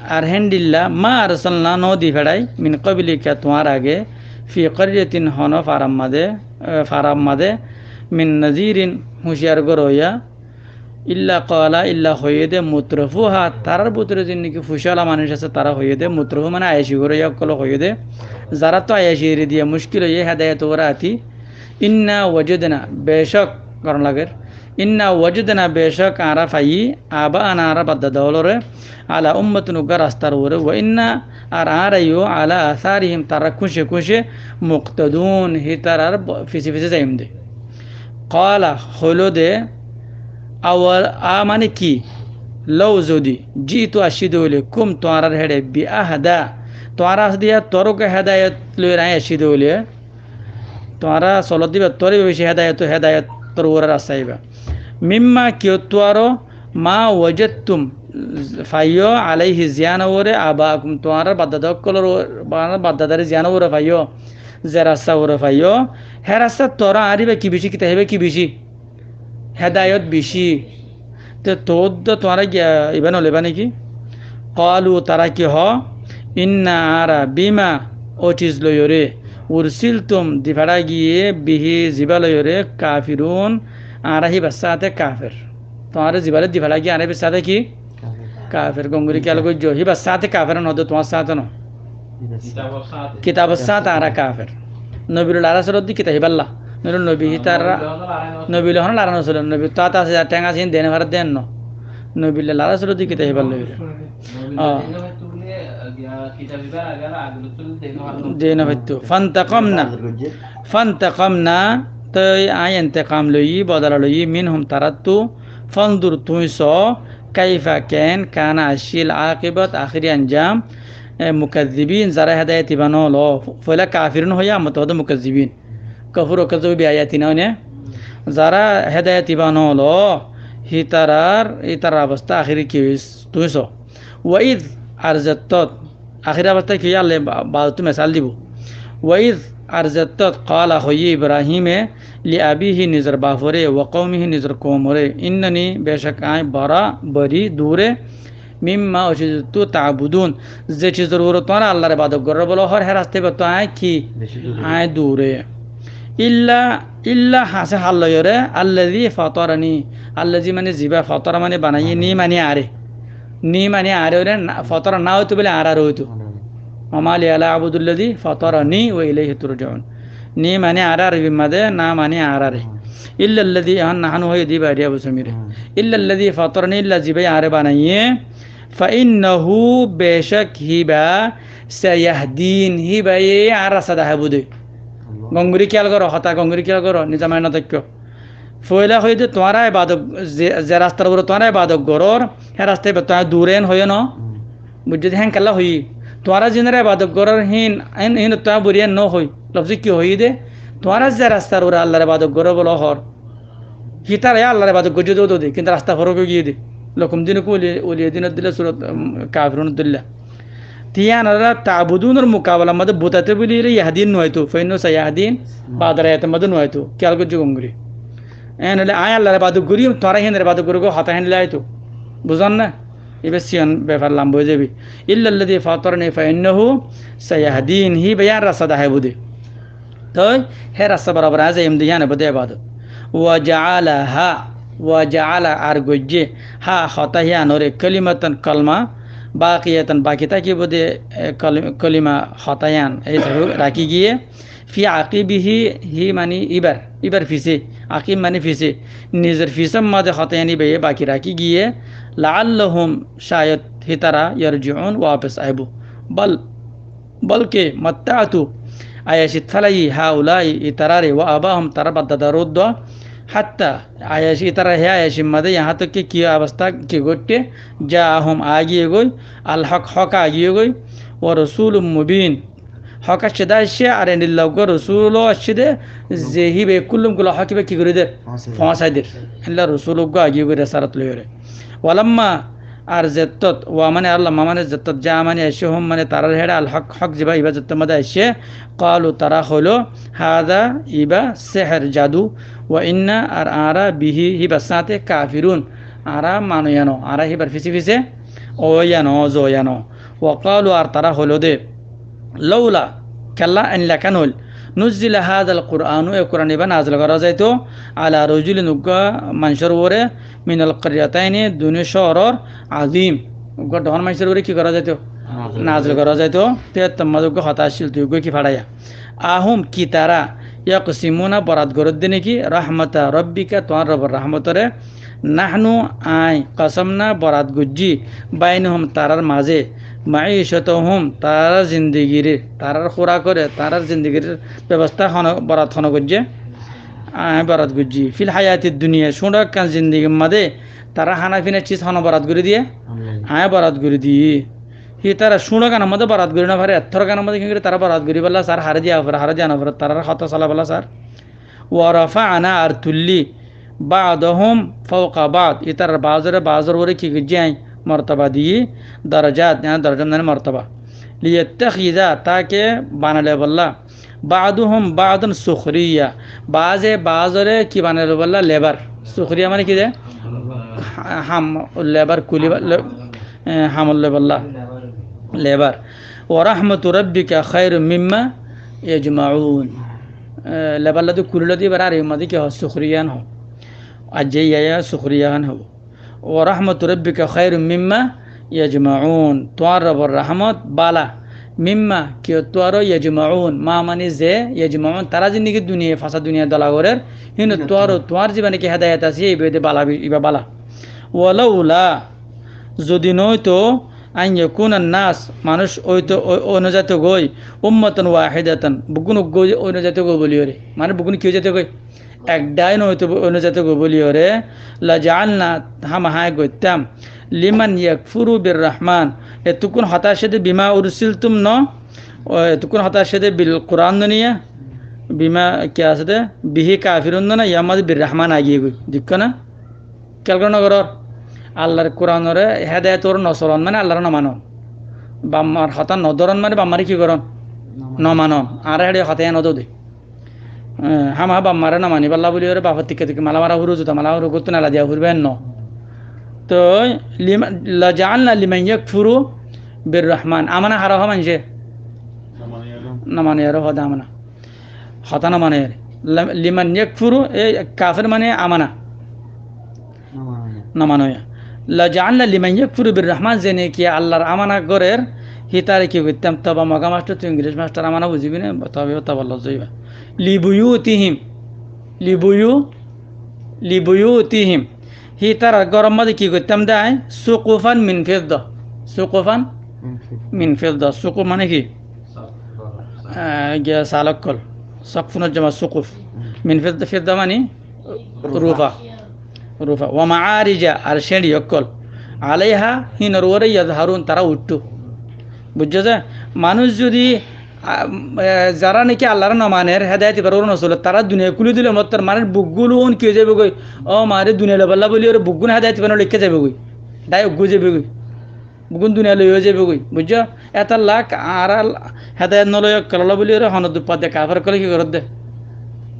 আর হেন্ডিল্লা মা আরসালনা নদী ফেড়াই মিন কবিলিকা তোমার আগে ফি করিয়াতিন হন ফারাম মাদে মিন নজিরিন হুঁশিয়ার গরইয়া ইল্লা কলা ইল্লা হইয়ে দে মুত্রফুহা তারার ভিতরে যে নাকি ফুসালা মানুষ আছে তারা হইয়ে দে মুত্রফু মানে আয়াসি গরইয়া কল হইয়ে দে যারা তো আয়াসি এড়ে দিয়ে মুশকিল হইয়ে হেদায়ত ওরা আতি ইন্না ওয়াজুদনা বেশক করণ লাগের ইন্না ওয়াজুদনা বেশক আরা ফাই আবা আনারা বাদ্দা দলরে আলা উম্মাতুন উগা রাস্তার ওরে ওয়া ইন্না আর আরাইও আলা আসারিহিম তারা খুশে খুশে মুক্তাদুন হি তারার ফিসে ফিসে যাইম দে কলা হলো দে আওয়াল আ মানে কি লও যদি জি তো আসিদ হইলে কুম তোয়ারার হেডে বি আহাদা তোয়ারা দিয়া তরকে হেদায়ত লই রাই আসিদ হইলে তোয়ারা চলত দিবা তরে বেশি হেদায়ত তোর ওরা রাস্তাইবা মিম্মা কিয় তোয়ারো মা ওয়াজাতুম ফাইও আলাইহি জিয়ান ওরে আবাকুম তোয়ারা বাদ্দাদারে জিয়ান ওরে ফাইও যে রাস্তা ওরে ফাইও হে রাস্তা তোরা আরিবে কি বেশি কিতা হেবে কি বেশি হেদায়ত বেশি তো তোর তোরা ইবান লেবা নাকি কলু তারা কি হ ইন্না আরা বিমা ও চিজ লয়রে উরসিল তুম দিফাড়া গিয়ে বিহি জিবা লয়রে কাফিরুন আরা হি বাসাতে কাফের তোমার জিবালে দিফাড়া গিয়ে আরে বাসাতে কি কাফের গঙ্গুরি কেল গো হি বাসাতে কাফের নদ তোমার সাথে ন কিতাবের সাথে আরা কাফের নবীর লারা সরদ দি কিতা হিবাল্লা নবী তারা নবী হন লারা নসল নবী তাত আছে টেঙ্গা সিন দেনে ভারত দেন নবী লারা সরদ দি কিতা হিবাল্লা দেনা হইতো ফান্তাকামনা তো আই ইন্তেকাম লই বদলা লই মিনহুম তারাতু ফানদুর তুই স কাইফা কেন কানা আশিল আকিবাত আখিরি আঞ্জাম মুকাজ্জিবিন যারা হেদায়েত ইবানো ল ফলা কাফিরুন হইয়া মতদ মুকাজ্জিবিন কফর কজব বিআয়াতিনা নে যারা হেদায়েত ইবানো ল ইতার অবস্থা আখিরি কি তুই স ওয়াইদ আরজাত্তত আখির অবস্থা কি আল্লাহ বালতু মিসাল দিব ওয়াইদ আরজাত্তত ক্বালা হই ইব্রাহিমে লি আবিহি নিজর বাফরে ওয়া কওমিহি নিজর কওমরে ইন্নানি বেশক আই বরি দূরে মিম্মা ওয়াজিতু তা'বুদুন যে চিজর ওর তোরা আল্লাহর ইবাদত করবে বলো হর রাস্তে তো আই কি আই দূরে ইল্লা হাসে হাল্লয়রে আল্লাযী ফাতারানি আল্লাযী মানে জিবা ফাতারা মানে বানাই নি মানে আরে নি মানে আরে ওরে ফতরা না হইতো বলে আর হইতো আমালি আলা আবুদুল্লাযী ফাতারানি ওয়া ইলাইহি তুরজাউন নি মানে আর আরবি মাদে না মানে আর আরে ইল্লাল্লাযী আনহানু হই দিবা রিয়া বসমিরে ইল্লাল্লাযী ফাতারানি ইল্লা জিবা আরে বানাইয়ে ফা ইন্নাহু বেশক হিবা সায়াহদিন হিবা এ আর রাস্তা হাবুদে গঙ্গুরি খেয়াল করো হতা গঙ্গুরি খেয়াল করো নিজামায় না দেখো ফয়লা হইতে তোরা ইবাদত যে রাস্তার উপরে তোরা ইবাদত গরর হে রাস্তায় তোরা দূরেন হই ন বুঝতে হ্যাঁ কালা হই তোরা জিনের ইবাদত গরর হিন হিন তোরা বুরিয়ান ন হই লফজি কি হই দে তোরা যে রাস্তার উপরে আল্লাহর ইবাদত গরর বলো হর হিতার আল্লাহর ইবাদত গজে দো দে কিন্তু রাস্তা ফরক গিয়ে দে লকুম দিন কো ওলিয়া দিন দিলে সূরাত কাফিরুন দিল্লাতিয়ানারা তাবুদুনের মুকাবলা মধ্যে বুতাতে বলি ইয়াহদিন নয়তো ফৈন্য সায়াহদিন বাদরায়াতে মধ্যে নয়তো খেয়াল করছো গঙ্গুরি এনলে আয় আল্লাহর বাদু গুরি তোরা হিনের বাদু গুরু হতা হেনলে আইতো বুঝান না এবার সিয়ন ব্যাপার লাম্ব হয়ে যাবি ইল্লাল্লাযী ফাতারনি ফাইন্নাহু সায়াহদিন হি বায়ান রাসাদা হে বুদে তো হে রাসা বরাবর আজ এম দিয়ানে বুদে ইবাদত ওয়া জাআলা আর গজ্জে হা হতা হিয়া নরে কালিমাতান কালমা বাকিয়াতান বাকি থাকি বুদে কলিমা হতায়ান এই রাখি গিয়ে ফি আকিবিহি হি মানে ইবার ফিসে, আকিব মানে ফিসে, নিজের ফিসের মাঝে হতায়ানি বেয়ে বাকি রাখি গিয়ে লাআল্লাহুম শায়দ হিতারা ইয়ারজিউন ওয়াপস আইবু বল বলকে মাত্তাতু আয়াশি থালাই হাউলাই ইতারারে ওয়া আবাহম তারা বাদ্দাদা রুদ্দ হাত্তা আয়াশি ইতারা হে আয়াশি মাদে यहाँ तक कि की अवस्था की गोटे जा हम आगिए गई अल हक हक आगिए गई व रसूल मुबीन हक अशदा शे आरे निल्लाह को रसूल अशदे जेही बे कुल्लुम कुल हक बे की करे दे फांसाई दे अल्लाह रसूल को आगिए गई रसालत लयरे वलम्मा আর জেত্তত ওয়া মানে আল্লাহ মানে জেত্তত যা মানে এসে হোম মানে তারার হেডা আল হক হক জিবা ইবা জেত্তর মধ্যে এসে কালু তারা হলো হাদা ইবা সেহের জাদু ওয়া ইন্না আর আরা বিহি হিবা সাথে কাফিরুন আরা মানয়ানো আরা হিবার ফিসি ফিসে ওয়ানো জয়ানো ওয়া কালু আর তারা হলো দে লৌলা কাল্লা আন লাকানুল নুজিল হাদাল কুরআনু এ কুরআন ইবা নাযিল করা যাইতো আলা রাজুলিন উগা মানুষের উপরে মিনাল ক্রিয়াতাইনি দুনি শহরর আজিম উগা ডহর মানুষের উপরে কি করা যাইতো নাযিল করা যাইতো তে তোমাদের হতাশিল তুই কি ফাড়াইয়া আহুম কি তারা ইয়াকসিমুনা বরাত গরদ দিনে কি রাহমাতা রব্বিকা তোমার রবের রহমতরে নাহনু আই কসমনা বরাত গুজ্জি বাইনহুম তারার মাঝে মাইশাতুহুম তারার জিন্দেগির তারার খোরাকরে তারার জিন্দেগির ব্যবস্থা বরাত হন গুজ্জে আয় বরাত গুজ্জি ফিল হায়াতিদ দুনিয়া শুনক কান জিন্দেগির মাঝে তারা হানাফিনা চিজ হন বরাত করে দিয়ে আয় বরাত করে দিয়ে হি তারা শুনো গান আমাদের বরাত করি না পারে এথর গান আমাদের কি করে তারা বরাত করি বললা স্যার হারে দিয়া হারে জানা পরে তারা হত চালা বলা স্যার ওয়ারফা আনা আর তুল্লি বাদহম ফৌকা বাদ ইতার বাজর ওরে কি যাই মর্তবা দিয়ে দরজাত দরজা মানে মর্তবা লিয়াত্তাখিযা তাকে বানালে বললা বাদুহম বাদুন সুখরিয়া বাজরে কি বানালে বললা লেবার সুখরিয়া মানে কি রে হাম লেবার কুলি হামলে বললা লেবার ও রাহমাতু রাব্বিকা খায়রুম মিম্মা ইয়াজমাউন লেবার লাদু কুললাদি বারার ইমাদি কি সুখরিয়ান হো আজে ইয়া সুখরিয়ান হো ও রাহমাতু রাব্বিকা খায়রুম মিম্মা ইয়াজমাউন তোর রবের রহমত বালা মিম্মা কি তোর ইয়াজমাউন মা মানে যে ইয়াজমাউন তারা জিন্দেগি দুনিয়া ফাসা দুনিয়া দলাগরের হিন তোর জীবনে কি হেদায়েত আছে এই বেদে বালা ইবা বালা ওয়ালাউলা যদি নয়তো আইন ইয়াকুন নাস মানুষ ওই তো অনুজাত গই উম্মাতান ওয়াহিদাতান বুগুন গই অনুজাত গই বলিও রে মানে বুগুন কি যেতে গই একটাই নয়তো অনুজাত গই বলিও রে লা জাআলনা হাম হায় গইতাম লিমান ইয়াকফুরু বির রহমান এতুকুন হতাশাতে বিমা উরসিলতুম ন এতুকুন হতাশাতে বিল কুরআন নিয়া বিমা কি আছে বিহি কাফিরুন না ইয়ামাদ বির রহমান আগিয়ে গই দিক্ক না ক্যালকুলেট করর আল্লাহর কোরআনরে হেদায়েতর নসরন মানে আল্লাহর নমানন বাম্মার হতা নদরন মানে বাম্মারে কি করন নমানন আর হেডে হতায় নদ দে হামা বাম্মারে নমানি বাল্লা বলি ওরে বাপর থেকে থেকে মালা মারা হুরু জুতা মালা হুরু করতে নালা দিয়া হুরবেন ন তো লাজাআলনা লিমান ইয়াকফুরু বির রহমান আমানা হারা হ মানছে নমানি আর হদা আমানা হতা নমানে লিমান ইয়াকফুরু এই কাফির মানে আমানা নমানয়া লাজাআলনা লিমান ইয়াকফুরু বির রহমান জেনে কি আল্লাহর আমানা গরের হিতারে কি করতাম তবা মগা মাস্টার তুই ইংলিশ মাস্টার আমানা বুঝিবি না তবে তবা লজইবা লিবুয়ুতিহিম হিতার গরম মধ্যে কি করতাম দেয় সুকুফান মিন ফিদ্দা সুকুফ মানে কি গিয়া সালকল সকফুনের জমা সুকুফ মিন ফিদ্দা মানে রূপা ওয়া মাআরিজা আর শেড়ি অকল আলাইহা হিনর ওরে ইয়াজহারুন তারা উঠতো বুঝছো যে মানুষ যদি যারা নাকি আল্লাহর নমানের হেদায়েত করো নসল তারা দুনিয়া কুলি দিলে মত মানে বুকগুলো কি যাবে গই ও মারে দুনিয়া লবাল্লা বলি ওর বুকগুন হেদায়েত বানো লিখে যাবে গই ডাই গু যাবে গই বুকুন দুনিয়া লইয়া যাবে গই বুঝছো এত লাখ আর হেদায়েত নলয় কলা বলি ওর হনদ পাদে কাফার করে কি করত দে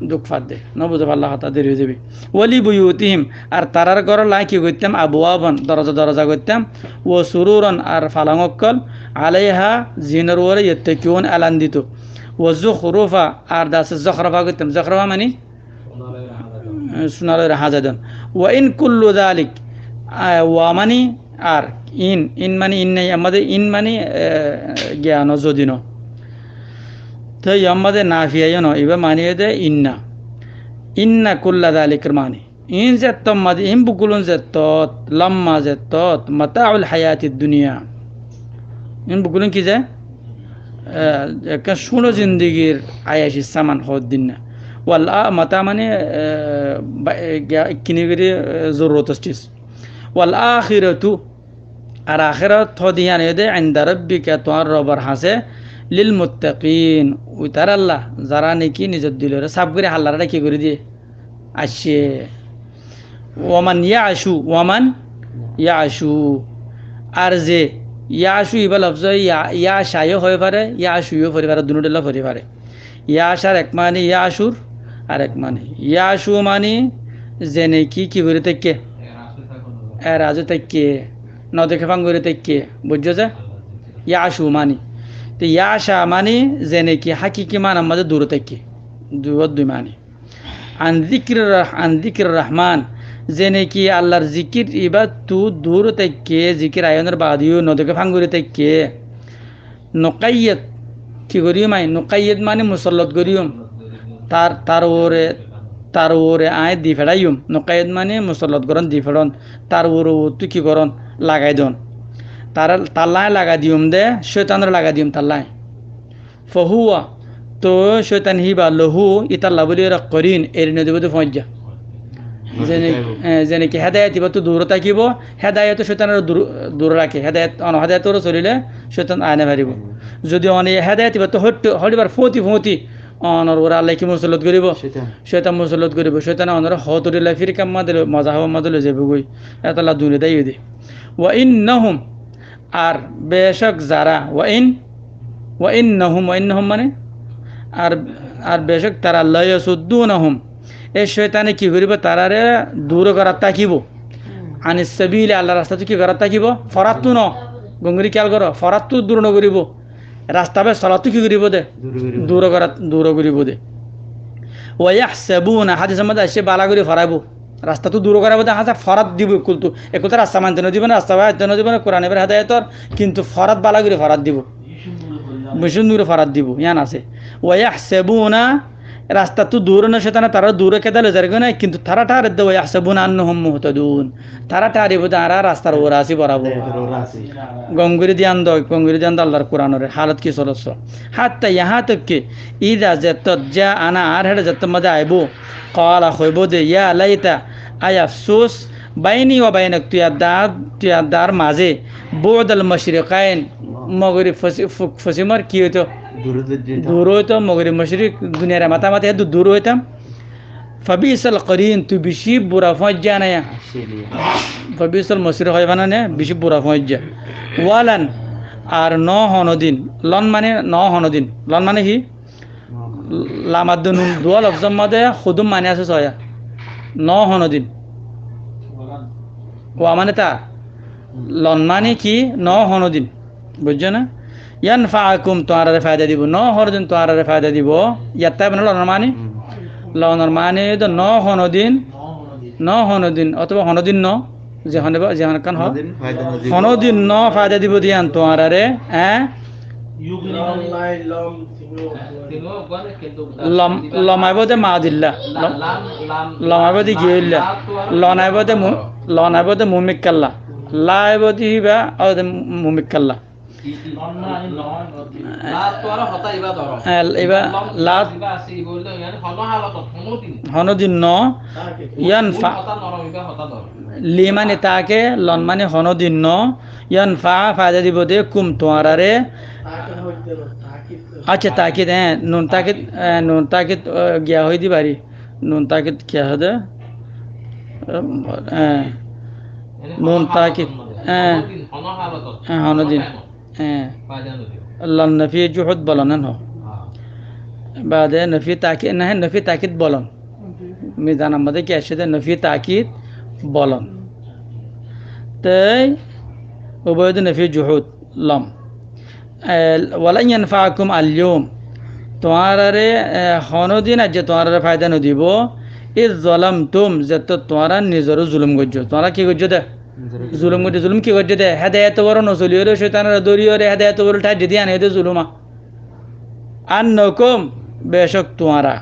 দুঃখ ফাদ দে ন বুঝে আল্লাহ হাতা দেরি হয়ে যাবে ওয়ালি বুয়ুতিহিম আর তারার ঘর লাই কি করতাম আবওয়াবান দরজা করতাম ও সুরুরন আর ফালাঙ্গকল আলাইহা জিনর ওরে ইত্তাকিউন আলান দিত ও যুখরুফা আর দাস যখরফা করতাম যখরফা মানে সোনালের হাজাদন ওয়া ইন কুল্লু যালিক ওয়া মানে আর ইন মানে ইন নাই আমাদের ইন মানে জ্ঞান যদিন তো ইয়াম্মাদে নাফিয়া ন ইবা মানিয়ে দে ইন্না ইন্না কুল্লা দালিকের মানে ইন যেত্তম মাদি ইন বুকুলুন যেত্তত লাম্মা যেত্তত মাতাউল হায়াতিদ দুনিয়া ইন বুকুলুন কি যায় একটা শুনো জিন্দিগির আয়াসি সামান হদ দিন না ওয়াল মাতা মানে কিনিগিরি জরুরত চিজ ওয়াল আখিরাতু আর আখিরাত থদিয়ান এদে ইনদা রাব্বিকা তোর রবার হাসে লিল মুত্তাকিন ওই তার আল্লাহ যারা নাকি নিজের দিলের সাফ করে আল্লাহরা কি করে দিয়ে আসছে ওয়ামান ইয়াশু আর যে ইয়াশু ইবা লফজ ইয়া শায়ও হয়ে পারে ইয়াশুও হতে পারে দুটোলা হতে পারে ইয়াশার এক মানে ইয়াশুর আর এক মানে ইয়াশু মানে যে নাকি কি করে থেকে রাজু থেকে নদেখে ফাং করে থেকে বুঝছো যে ইয়াশু মানে তো ইয়াশা মানে যে নাকি হাকিকি মান আমাদের দূর থেকে দুই মানে আন যিকির রহমান যে নাকি আল্লাহর জিকির এবার তু দূর থেকে জিকির আয়নের বাদিও নদকে ফাঙ্গুরি থেকে নকাইয়ত কি করিও মাই নকাইয়ত মানে মুসল্লত করিও তার ওরে আয় দি ফেড়াইম নকাইয়ত মানে মুসল্লত করন দি ফেড়ন তার ওরে তুই কি করন লাগাই দন তাল্লায় লাগা দিউম দে শৈতানের লাগা দিউম তাল্লায় ফহুয়া তো শৈতান হিবা লহু ইতাল্লা বলি করিন এর নদীবতে পৌঁছা যেনে কি হেদায়ত ইবা তো দূর থাকিব হেদায়ত শৈতানের দূর রাখে হেদায়ত অনহেদায়তর চলিলে শৈতান আয়না মারিব যদি অনে হেদায়ত ইবা তো হরিবার ফতি অনর ওরা আল্লাহ কি মুসল্লত করিব শৈতান মুসল্লত করিব শৈতান অনর হতরিলা ফির কাম্মা দিল মজা হওয়া মাদলে যাবে গই এতলা দূরে দাই দে ওয়া ইন্নাহুম আর বেশক যারা ওয়া ইন্নাহুম মানে আর বেশক তারা লা ইয়াসুদ্দুনহুম এই শয়তানে কি করিব তারারে দূর করার তাকিব আনিস সাবিল আল্লাহ রাস্তা কি করার তাকিব ফরাতু ন গঙ্গরি খেয়াল করো ফরাতু দূর ন করিব রাস্তা বে সলাতু কি করিব দে দূর করিব দে ওয়াহসাবুনা হাদিসের মধ্যে আসে বালা করে ফরাইব রাস্তা তো দূর করাবো দে হাসা ফরাত দিব কুলতু একতা রাস্তা মানতে দিব না রাস্তা বায়তে দিব না কোরআন এর হেদায়েতর কিন্তু ফরাত বালা করে ফরাত দিব মিশন দূরে ফরাত দিব ইয়ান আছে ওয়াহসাবুনা রাস্তা তো দূর না সেটা না তারা দূরে কেদালে যাবে না কিন্তু তারা টারে দেওয়া ইয়াহসাবুনা আন্নাহুম মুহতাদুন তারা টারে বোধারা রাস্তার ওরা আসি বরাবর গঙ্গুরি দিয়ান আল্লাহর কোরআনের হালত কি চলছ হাত্তা ইহা তক কে ইদা জাত যা আনা আর হেড জাত মজা আইবো ক্বালা হইবো দে ইয়া লাইতা আই আফসোস বাইনি ওয়া বাইনাক তুয়াদার মাঝে বুদল মাশরিকাইন মগরিব ফসিমার কি হইতো দূর হইতো মগরিব মশরিক দুনিয়ার মাতামাতি এত দূর হইতাম ফাবিসাল করিন তুই বেশি বুড়া ফজ্জা না ফাবিসাল মশরিক হয় বানানে বেশি বুড়া ফজ্জা ওয়ালান আর ন হনদিন লন মানে কি লামাদ্দুন দুয়া লফজম মাদে খুদুম মানে আছে ছয়া ন হনদিন ওয়া মানে তা লন মানে কি ন হনদিন বুঝছো না ইয়ানফাকুম তোয়ারে ফায়দা দিব ন হরদিন তোয়ারে ফায়দা দিব ইয়াত্তা মানে লনর মানে তো ন হনদিন অথবা হনদিন ন যেখান কান হনদিন ন ফায়দা দিব দিয়ান তোয়ারে লমাইবদে মাদিল্লা লমাইবদে গিয়েল্লা লনাইবদে মুমিক্কাল্লা লাইবদি হিবা মুমিক্কাল্লা হনদিন ন ইয়ানফা লিমানে তাকে লন মানে হনদিন ন ইয়ানফা ফায়দা দিব দে কুম তোয়ারে আচ্ছা তাকিদ নুন তাকিদ গিয়া হই দি পারি নুন তাকিদ কিয়া হদে নুন তাকিদ হনদিন লন নফি জুহুদ বলন ন বাদে নফি তাকিদ না নফি তাকিদ বলন মিজান আমাদের কি আসে নফি তাকিদ বলন তাই উভয় নফি জুহুদ লম ওয়ালা ইয়ানফাকুম আল-ইয়াউম তোমারে হনদিন আজ তোমারে ফায়দা ন দিব ইজ যালামতুম যত তোমারা নিজর জুলুম গজ্জ তোমারা কি গজ্জ দে জুলুম গজ্জ জুলুম কি গজ্জ দে হেদায়েত বড় নজলিয়রে শয়তানের দরিয়রে হেদায়েত বড় ঠাই যদি আনে দে জুলুমা আন্নকুম বেশক তোমারা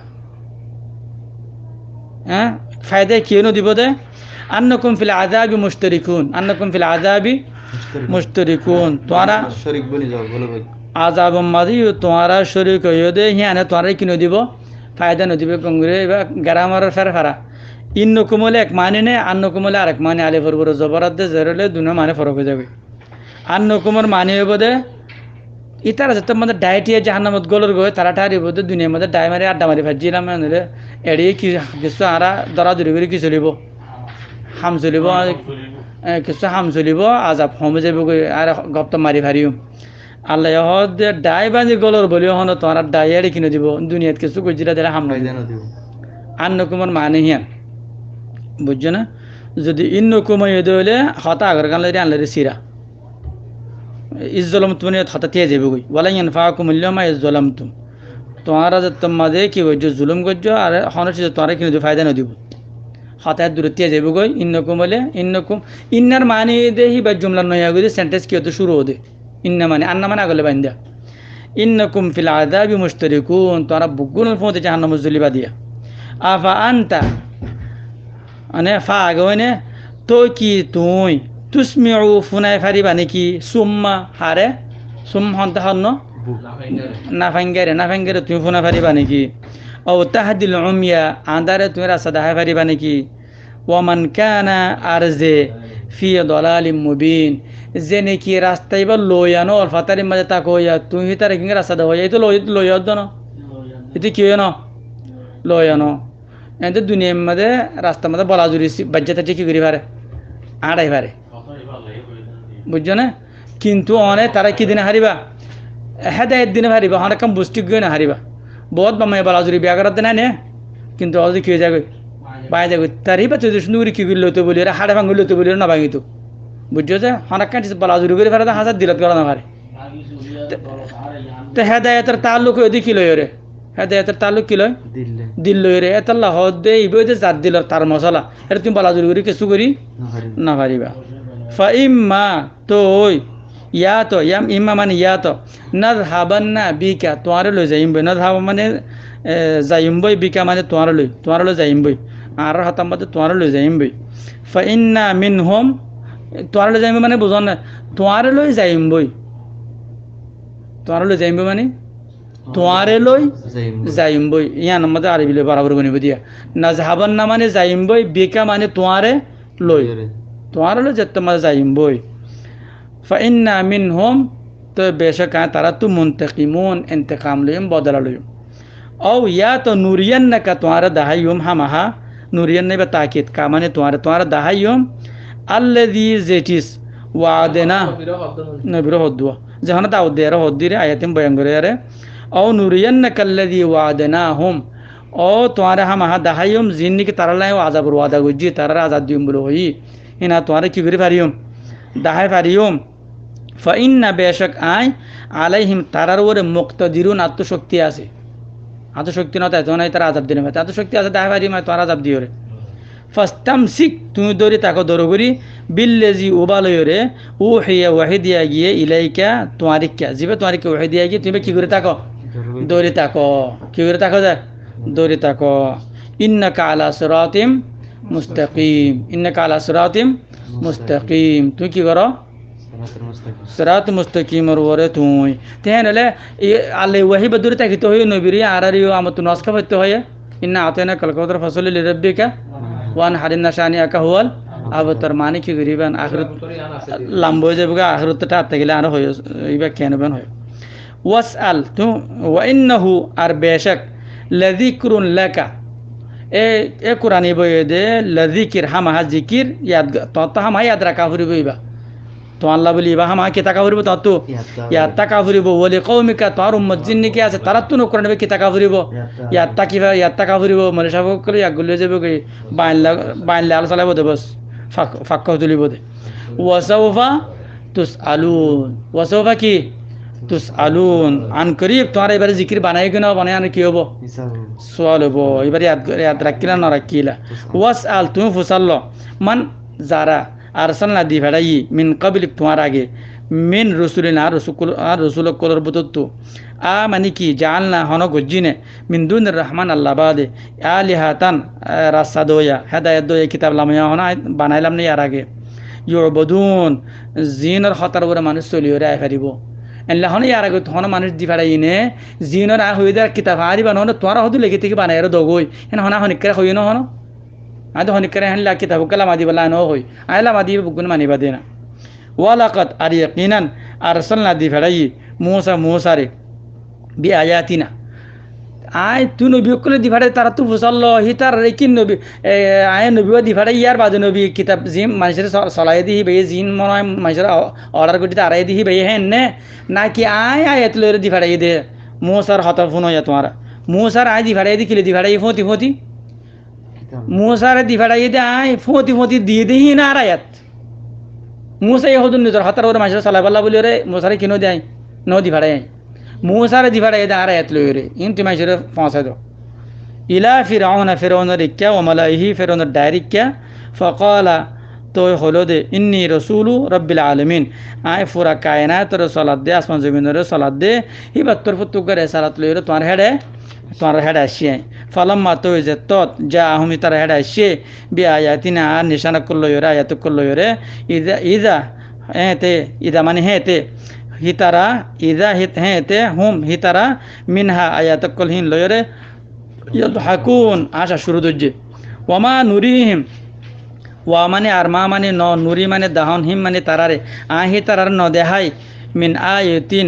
হ্যাঁ ফায়দা কেন দিব দে আন্নকুম ফিল আযাবি মুশতারিকুন আন্নকুম ফিল আযাবি মুশতারিকুন তোমারা শরীক বনি যাও বলো ভাই আযাব মাদি তোমারা শরীক হইও দে হিয়ানে তোমারা কিনো দিব ফায়দা ন দিবে কংগ্রে বা গ্রামার ফেরফারা ইন্নকুম হলে এক মানে নে আন্নকুম হলে আরেক মানে আলিফের উপরে জবরাত দে জেরলে দুনো মানে ফরক হয়ে যাবে আন্নকুমর মানে হইব দে ইতারা যত মধ্যে ডায়েটিয়ে জাহান্নামত গলর গয়ে তারা ঠারি বোধ দুনিয়ার মধ্যে ডাই মারি আড্ডা মারি ভাজিলাম মানে এড়িয়ে কি কিছু আরা দরাদরি করে কি চলিব হাম চলিব কিছু হাম চলিব আজাব হমে যাব আর গপ্ত মারি ভারিও আল্লাহ হদ ডাই বাজি গলর বলিও হন তোমার ডাই এড়ি কিনে দিব দুনিয়াত কিছু গজিরা দিলে হাম নাই আন্নকুমর মানে হিয়ান বুঝছো না যদি ইন্নকুময় হইলে হতা আগর গালে আনলে সিরা ইজ্জলমতুম হতা দিয়ে যাবে গই বলাই ফাকুমুল্লামা ইজ্জলমতুম তোমারা যে তোমাদের কি হইছো জুলুম করছো আর হনছি তোমারা কিনে দিব ফায়দা ন দিব হতায় দূরে দিয়ে যাবে গই ইন্নকুম বলে ইন্নকুম ইন্নার মানে দেহি বা জুমলা নয়া গই সেন্টেন্স কি হতো শুরু হতে ইন্না মানে আন্না মানে আগলে বান্ধা ইন্নকুম ফিল আযাবি মুশতারিকুন তোরা বুগুন ফোতে জাহান্নাম জুলিবা দিয়া আফা আনতা মানে ফা আগনে তো কি তুই তুসমিউ ফুনাই ফারিবা নাকি সুম্মা হারে সুম হন্তা হন না ফাঙ্গারে তুমি ফুনা ফারিবা নাকি ও তাহাদিল উমিয়া আন্দারে তুমি রাস্তা দেখাই ফারিবা নাকি ওয়ামান কানা আর যে ফি দলালিম মুবিন যে নাকি রাস্তায় বা লইয়ানো অল্ফাতারির মাঝে তাক হইয়া তুমি তার কিংবা রাস্তা দেওয়া এই তো লইয়া ন এটি কি ন লইয়ানো এতে দুনিয়ার মধ্যে রাস্তার মধ্যে বলা জুড়ি বাজ্যাতে কি করি পারে আড়াই পারে বুঝছো না কিন্তু অনেক তারা কি দিনে হারিবা হেদায়েত দিনে হারিবা অনেক কাম বুষ্টি গিয়ে না হারিবা বহুত বামাই বলা জুড়ি বিয়া করাতে না নে কিন্তু অজি কি হয়ে যাবে বাই যাবে তারই বা যদি সুন্দর কি করে লইতে বলি হাড়ে ভাঙি লইতে বলি না ভাঙিত বুঝছো যে অনেক কান বলা জুড়ি করে ফেরা হাজার দিলত করা না পারে তো হেদায়েতের তাল্লুক ওই কি লই রে হেদায়েতের তাল্লুক কি লয় দিল লই রে এত আল্লাহ দে ইবে যে জাত দিল তার মশলা এটা তুমি বলা জুড়ি করে কিছু করি না পারিবা ফাইম্মা তো ওই ইয়া তো ইয়াম ইম্মা মানে ইয়া তো নাযহাবান্না বিকা তোমারে লই যাইম বই নাযহাব মানে যাইম বই বিকা মানে তোমারে লই যাইম বই আর হাতাম মতে তোমারে লই যাইম বই ফাইন্না মিনহুম তোমারে লই যাইম মানে বুঝন না তোমারে লই যাইম বই তোমারে লই যাইম মানে তোমারে লই যাইম বই ইয়ান মতে আরবি লই বরাবর বনিব দিয়া নাযহাবান্না মানে যাইম বই বিকা মানে তোমারে লই তোমার হলো যে তোমার যাইম বই ফাইন্না মিনহুম তো বেশক তারা তো মুনতাকিমুন ইন্তেকাম লইম বদলা লইম ও ইয়া তো নুরিয়ান্নাকা তোমারা দাহাইম হামাহা নুরিয়ান নাই বা তাকিদ কা মানে তোমারা দাহাইম আল্লাযী জেটিস ওয়াদেনা নবির হদ্দুয়া যখন দাউদ দেয়ার হদ্দিরে আয়াতিম বয়ান করে আরে ও নুরিয়ান্নাকা আল্লাযী ওয়াদেনাহুম ও তোমারা হামাহা দাহাইম জিন্নিকে তারা লাই আযাবর ওয়াদা গজি তারা আযাব দিম বলে হই ইনা তোমারে কি করে পারিম দাহাই পারিম ফাইন্না বেশক আয় আলাইহিম তারার ওরে মুক্তাদিরুন আত্মশক্তি আছে আত্মশক্তি না তাই তো নাই তারা আযাব দিনে আত্মশক্তি আছে দাহাই পারিম তোরা আযাব দিও রে ফাস্তামসিক তুমি দৌড়ি তাকে দৌড়ি বিল্লেজি উবালয় রে ও হিয়া ওয়াহিদিয়া গিয়ে ইলাইকা তোমারিকা জিবে তোমারিকা ওয়াহিদিয়া গিয়ে তুমি কি করে থাকো দৌড়ি থাকো কি করে থাকো যায় দৌড়ি থাকো ইন্নাকা আলা সিরাতিম মুস্তাকিম ইন্নাকা আলা সিরাতিম মুস্তাকিম তুই কি করো সিরাত মুস্তাকিমর ওরে তুই তেনলে আলে ওয়াহি বদুরি তাকিতে হই নবীরি আরারিও আমতু নসকা হইতে হয় ইন্না আতানা কালকাউতার ফসলি লিরাব্বিকা ওয়ান হারিনা শানিয়াকা হুয়াল আবতার মানে কি করিবেন আখিরাত লম্বা হয়ে যাবে আখিরাতটা আতে গেলে আর হয় ইবা কেনবেন হয় ওয়াসআল তু ওয়া ইন্নাহু আর বেশক লাযিকরুন লাকা এ কুরআনি বইয়ে দে লাযিকির হামা জিকির ইয়াদ তো হামা ইয়াদ রাখা হরিবইবা তো আল্লাহ বলিবা হামা কে তাকা হরিব তো ইয়াদ তাকা হরিব ওলি কওমিকা তোর উম্মত জিন্নি কি আছে তারা তো নকর নেবে কি তাকা হরিব ইয়াদ তাকা হরিব মানে সব করে ইয়াগুলে যাবে কি বাইনলা আল চালাবো দে বস ফাক্কা তুলিব দে ওয়াসাউফা তুসআলুন কি তুসআলুন আন করিব তোমার এবারে জিকির বানাই কিনা বানাই আর কি হবো সওয়াল হবো এবারে ইয়াদ রাখিলা না রাখিলা ওয়াসআল তুমি ফুসাল্ল মান যারা আরসালনা দি ফেড়াই মিন কাবলিক তোমার আগে মিন রসুলিন আর রসুল কলর বুতত্তু মানে কি জালনা হন গজ্জিনে মিন্দুন রহমান আল্লাহ বাদে আলিহাতান রাস্তা দোয়া হেদায়ত দোয়া কিতাব লামিয়া হন বানাইলাম না ইয়ার আগে ইউবদুন জিনের হতার উপরে মানুষ চলিয়ে আয় ফারিব এনলা হন ইয়ার আগে হন মানুষ দি ফাড়াই নে জিনের আ হয়ে দেয় কিতাব হারি বানানো তোমার হদু লেগে থেকে বানাই দগই হেন হনা হনিকরা হই ন হন আদ হনিকরা হেনলা কিতাব কালা মাদি বলা ন হই আয়লা মাদি বুগুন মানিবা দে না ওয়ালাকাত আর ইয়াকিনান আরসালনা দি ফাড়াই মুসা রে বি আয়াতিনা আয় তু নবী কলে দি ফাড়াই তারা তু ফুসাল্ল হি তার কি নবী আয় নবীও দি ফাড়াই ইয়ার বাদে নবী কিতাব জিম মানুষের চলাই দিহি বে জিন মনে হয় মানুষের অর্ডার করতে তারাই দিহি বে হেন নে নাকি আয় আয়াত লরে দি ফাড়াই দে মুসার হতা ফোন হইয়া তোমার মুসার আয় দি ফাড়াই দি কিলে দি ফাড়াই ফতি ফতি মুসার দি ফাড়াই দে আয় ফতি ফতি দিয়ে দিহি না আর আয়াত মুসা ইহুদুন নিজর হতার ওরে মানুষের চলাই পাল্লা বলি রে মুসারে কিনো দেয় ন দি ফাড়াই মুসারে দি ফাড়াই দে আর আয়াত লই রে ইনতি মানুষের পৌঁছাই দাও ইলা ফিরাউনের ইক্কা ও মালাইহি ফিরাউনের ডাইরিক্কা ফকালা তো হলো দে ইন্নি রসুলু রব্বিল আলমিন আয় ফুরা কায়নাতর সলাদ দে আসমান জমিনের সলাদ দে হিবাত্তর ফুতুকের সালাত লই রে তোমার হেড আসিয়ে ফলম্মা তো যে তৎ যা আহমি তার হেড আসিয়ে বি আয়াতিনা আর নিশানা করলো রে আয়াত করলো রে ইদা হেতে ইদা মানে হেতে হিতারা ইদা হেতে হুম হিতারা মিনহা আয়াত কল হিন লয়রে ইয়াদহাকুন আশা শুরু দজ্জে ওয়ামা নুরিহিম ওয়া মানে আর মা মানে ন নুরি মানে দাহন হিম মানে তারারে আহি তারার ন দেহাই মিন আয়াতিন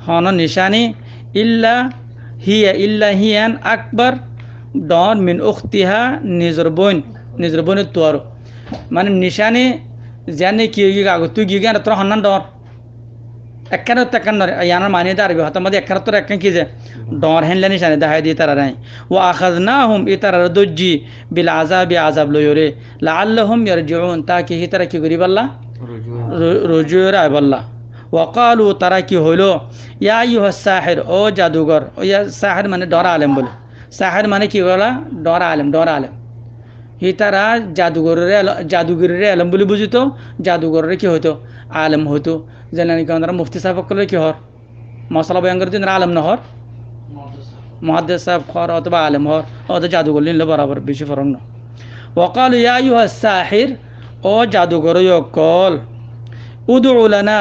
হন নিশানি ইল্লা হিয়ান আকবর ডন মিন উখতিহা নিজর বোন তোর মানে নিশানি জানি কি আগত তুই গিয়ে তোর হন্নান ডর একখানে তেকান ইয়ানোর মানিয়ে দে আরবি হতার মধ্যে একখানে তোর একখান কি যে ডর হেনলে নিশানি দেখাই দিয়ে তারা নাই ও আখাজ না হুম ই তারা দজ্জি বিল আজাব লইরে লা আল্লাহ হুম ইয়ার জীবন তাকে হি তারা কি করি বললা রুজুর আয় বললা ওয়াকালু তারা কি হইল ইয়া ইউহা সাহির ও জাদুঘর ও ইয়া সাহির মানে ডরা আলেম বলে সাহির মানে কি বলা ডরা আলেম হি তারা জাদুগরের আলেম বলে বুঝিত জাদুঘরের কি হইতো আলেম হইতো যেন আমরা মুফতি সাহেব করলে কি হর মশলা বয়ান করে দিন আলেম নহর মহাদ্দেস সাহেব খর অথবা আলেম হর অথবা জাদুঘর নিলে বরাবর বেশি ফরক ন ওয়াকালু ইয়া ইউহা সাহির ও জাদুঘর কল উদু লানা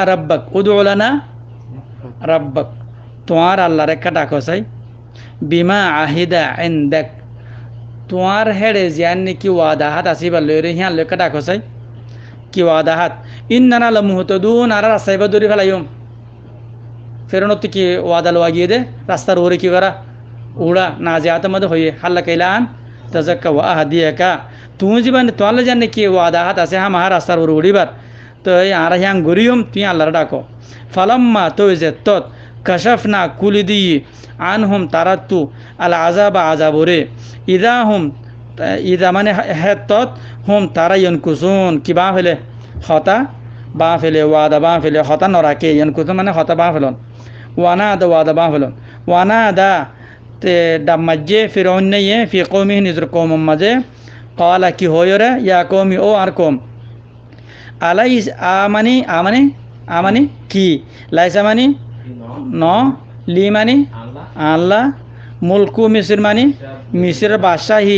রাব্বাক তোমার আল্লাহর একটা ডাকো চাই বিমা আহিদা ইনদাক তোমার হেডে জিয়ান নাকি ওয়াদাহাত আসিবার লইরে হিয়ান লইকা ডাকো চাই কি ওয়াদাহাত ইন্নানা লামুহতাদুন আর রাস্তায় বা দৌড়ি ফেলাইম ফেরনত কি ওয়াদা লোয়া গিয়ে দে রাস্তার ওরে কি করা উড়া না যাতে মধ্যে হইয়ে হাল্লা কাইলান তাজাক্কা ওয়া আহাদিয়াকা তুমি জীবন তোয়ালে জান নাকি ওয়াদাহাত আছে হা মাহা রাস্তার ওরে উড়িবার তো আর হিয়াং গরিয়ম তুই আল্লাহর ডাকো ফালাম্মা তো যে তৎ কাশাফনা কুলি দিয়ে আনহুম তারাত্তু আল আজাব ওরে ইদা মানে হে তৎ হুম তারা ইয়নকুসুন কি বা ফেলে হতা বা ফেলে ওয়াদা বা ফেলে হতা নরাকে ইয়নকুসুন মানে হতা বা ফেলন ওয়াদা বা ফেলন ওয়ানা তে ডাব মাজ্জে ফির অন্যে ফি কৌমি নিজের কৌম মাঝে কলা কি হয়ে রে ইয়া কৌমি ও আর কৌম আলাই আমানি কি লাইসা মানি ন লি মানি আল্লাহ মুলকু মিসির মানি মিসির বাদশাহী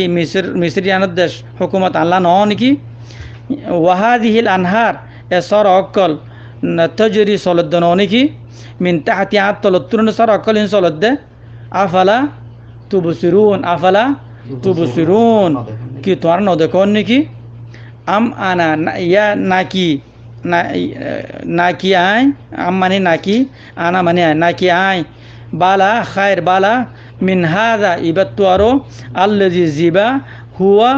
মিসরিয়ানের দেশ হুকুমত আল্লাহ ন নাকি ওয়াহাদিহিল আনহার এসর অকল তজরি সলদ্দ ন নাকি মিন তাহাতি আত্মলত্তুন সর অকল ইন সলদ্দে আফালা তুবসিরুন কি তোমার ন দেখো নাকি আম আনা ইয়া নাকি আয় আম মানে নাকি আনা মানে নাকি আয় বালা খায়ের বালা মিন হাদা ইবাত্তু আরো আল্লাজি জিবা হুয়া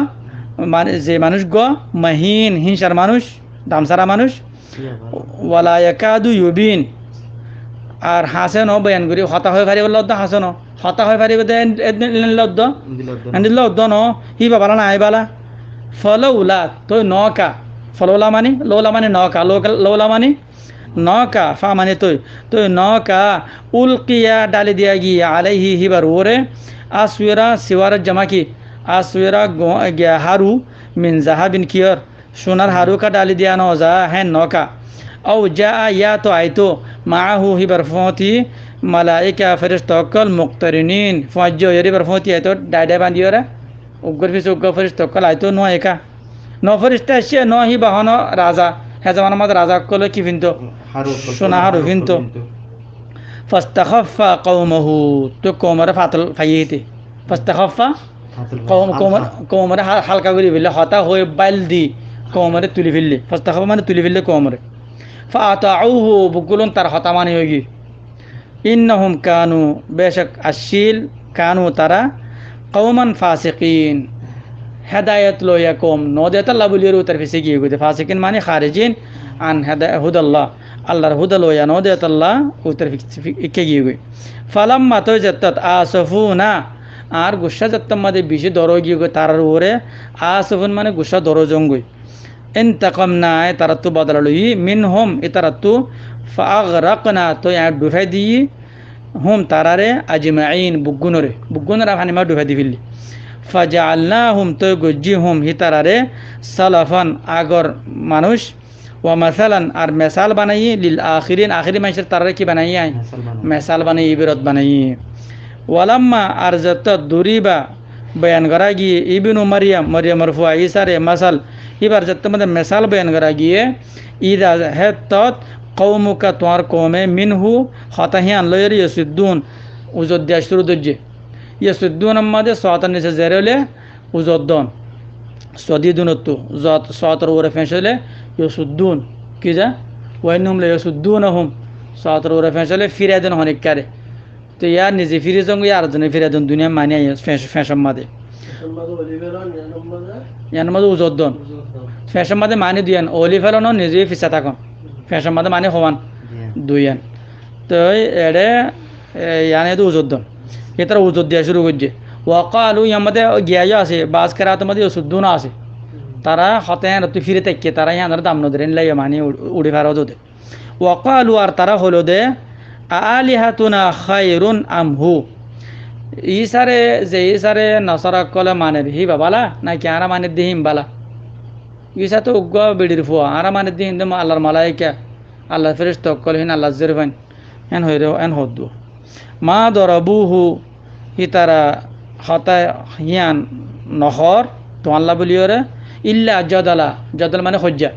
মানে যে মানুষ মাহিন হিংসার মানুষ দামসারা মানুষ ওয়ালা ইয়াকাদু ইউবিন আর হাসেন বয়ান করি হতা হয়ে পারিব লদ্দ হাসেন হতা হয়ে পারিব লদ্দ লদ্দ ন হি বাবালা না আই বালা ফলৌলা তো নকা ফলৌলা মানে লৌলা মানে নকা লৌলা মানে নকা ফা মানে তুই নকা উলকিয়া ডালি দিয়া গিয়া আলাইহি হিবার ওরে আসুয়েরা সিওয়ার জামা কি আসুয়েরা হারু মিন জাহাবিন কিয়র সোনার হারু কা ডালি দিয়া নজা হ্যাঁ নকা আও যা ইয়া তো আইতো মাহু হিবার ফতি মালাইকা ফেরেশতাকল মুক্তারিনিন ফজ্জ এরিবার ফতি আইতো ডাইডা বান্দিওরা উগ্র ফিস উগ্র ফেরেশতাকল আইতো ন একা ন ফেরেশতা আসে ন হি বাহন রাজা হ্যাঁ জামান আমাদের রাজা কল কি ফিনতো সোনা হারু ফিনতো ফাস্তাখাফা কওমহু তো কওমরে ফাতল ফাইয়েতে ফাস্তাখাফা কওমরে হালকা করে ফেললে হতা হয়ে বাইল দি কওমরে তুলি ফেললে ফাস্তাখাফা মানে তুলি ফেললে কওমরে ফাআতাউহু বুকুলুন তার হতা মানে হয়ে ইন্নাহুম কানু বেশক আশিল কানু তারা কওমান ফাসিকিন হেদায়ত লইয়া কম নদেত আল্লাহ বলিয়ার উত্তর ফেসে গিয়ে গেছে ফাসিকিন মানে খারিজিন আন হুদাল্লাহ আল্লাহর হুদা লইয়া নদেত আল্লাহ উত্তর ফিকে গিয়ে গে ফালাম মাতো যেত আসফুনা আর গুসা যেতাম মাঝে বেশি দরো গিয়ে গে তারার ওরে আসফুন মানে গুসা দরো জঙ্গই ইনতাকাম নাই তারা তো বদলা লই মিন হোম এ তারা তো ফাগরাকনা তো ডুফাই দিই হোম তারারে আজমাইন বুগুনরে হানিমা ডুফাই দি ফেললি ফাজাআলনাহুম তো গজ্জি হোম হিতারারে সালাফান আগর মানুষ ওয়া মাসালান আর মেসাল বানাই লিল আখিরিন আখিরি মানুষের তারারে কি বানাই মেসাল বানাই ইবরত বানাই ওয়ালাম্মা আর যত দুরিবা বয়ান করা গিয়ে ইবনু মারিয়াম রফুয়া ইসারে মাসাল এবার যত মধ্যে মেসাল বয়ান করা গিয়ে ইদা হেত কৌমুকা তোমার কৌমে মিনহু হতাহিয়ান লয়ের ইয়সুদ্দুন উজদ্দিয়া শুরু দজ্জে ইয়সুদ্দুন আমাদের সতার নিচে জেরেলে উজদ্দন সদিদুনত্তু যত সতর ওরে ফেঁসলে ইয়সুদ্দুন কি যা ওয়াইনুমলে ইয়সুদ্দুন হুম সতর ওরে ফেঁসলে ফিরে দেন অনেক কারে তো ইয়ার নিজে ফিরে যাঙ্গ আর জনে ফিরে দেন দুনিয়া মানিয়ে ফেঁসম মাদে ইয়ার মধ্যে উজদ্দন ফেঁসম মাদে মানি দিয়ান অলি ফেলানো নিজে ফিসা থাকুন ফেঁসম মাদে মানে হওয়ান দুইয়ান তো এড়ে ইয়ানে তো উজদ্দন এ তারা উজদ দিয়া শুরু করছে ওয়াকালু ইয়ামাদে গিয়া আছে বাস কেরা তোমাদের ওষুধ আছে তারা হতে তুই ফিরে থাকছে তারা ইয়াদের দাম নদরেন লাইয়া মানে উড়ে ফেরা দে ওয়াকালু আর তারা হলো দে আলিহাতুনা খায়রুন আমহু ইসারে নসরা কলে মানে হি বাবালা নাকি আরা মানে দিহিম বালা ইসা তো উগ্র বিড়ির ফুয়া আরা মানে দিহিম দে আল্লাহর মালাইকা আল্লাহ ফেরেশতা কল হিন আল্লাহ জেরফান এন হইরে এন হদ্দু মা দরবুহু হিতারা হতা হিয়ান নহর তো আল্লাহ বলিওরে ইল্লা জদাল মানে হজ্জা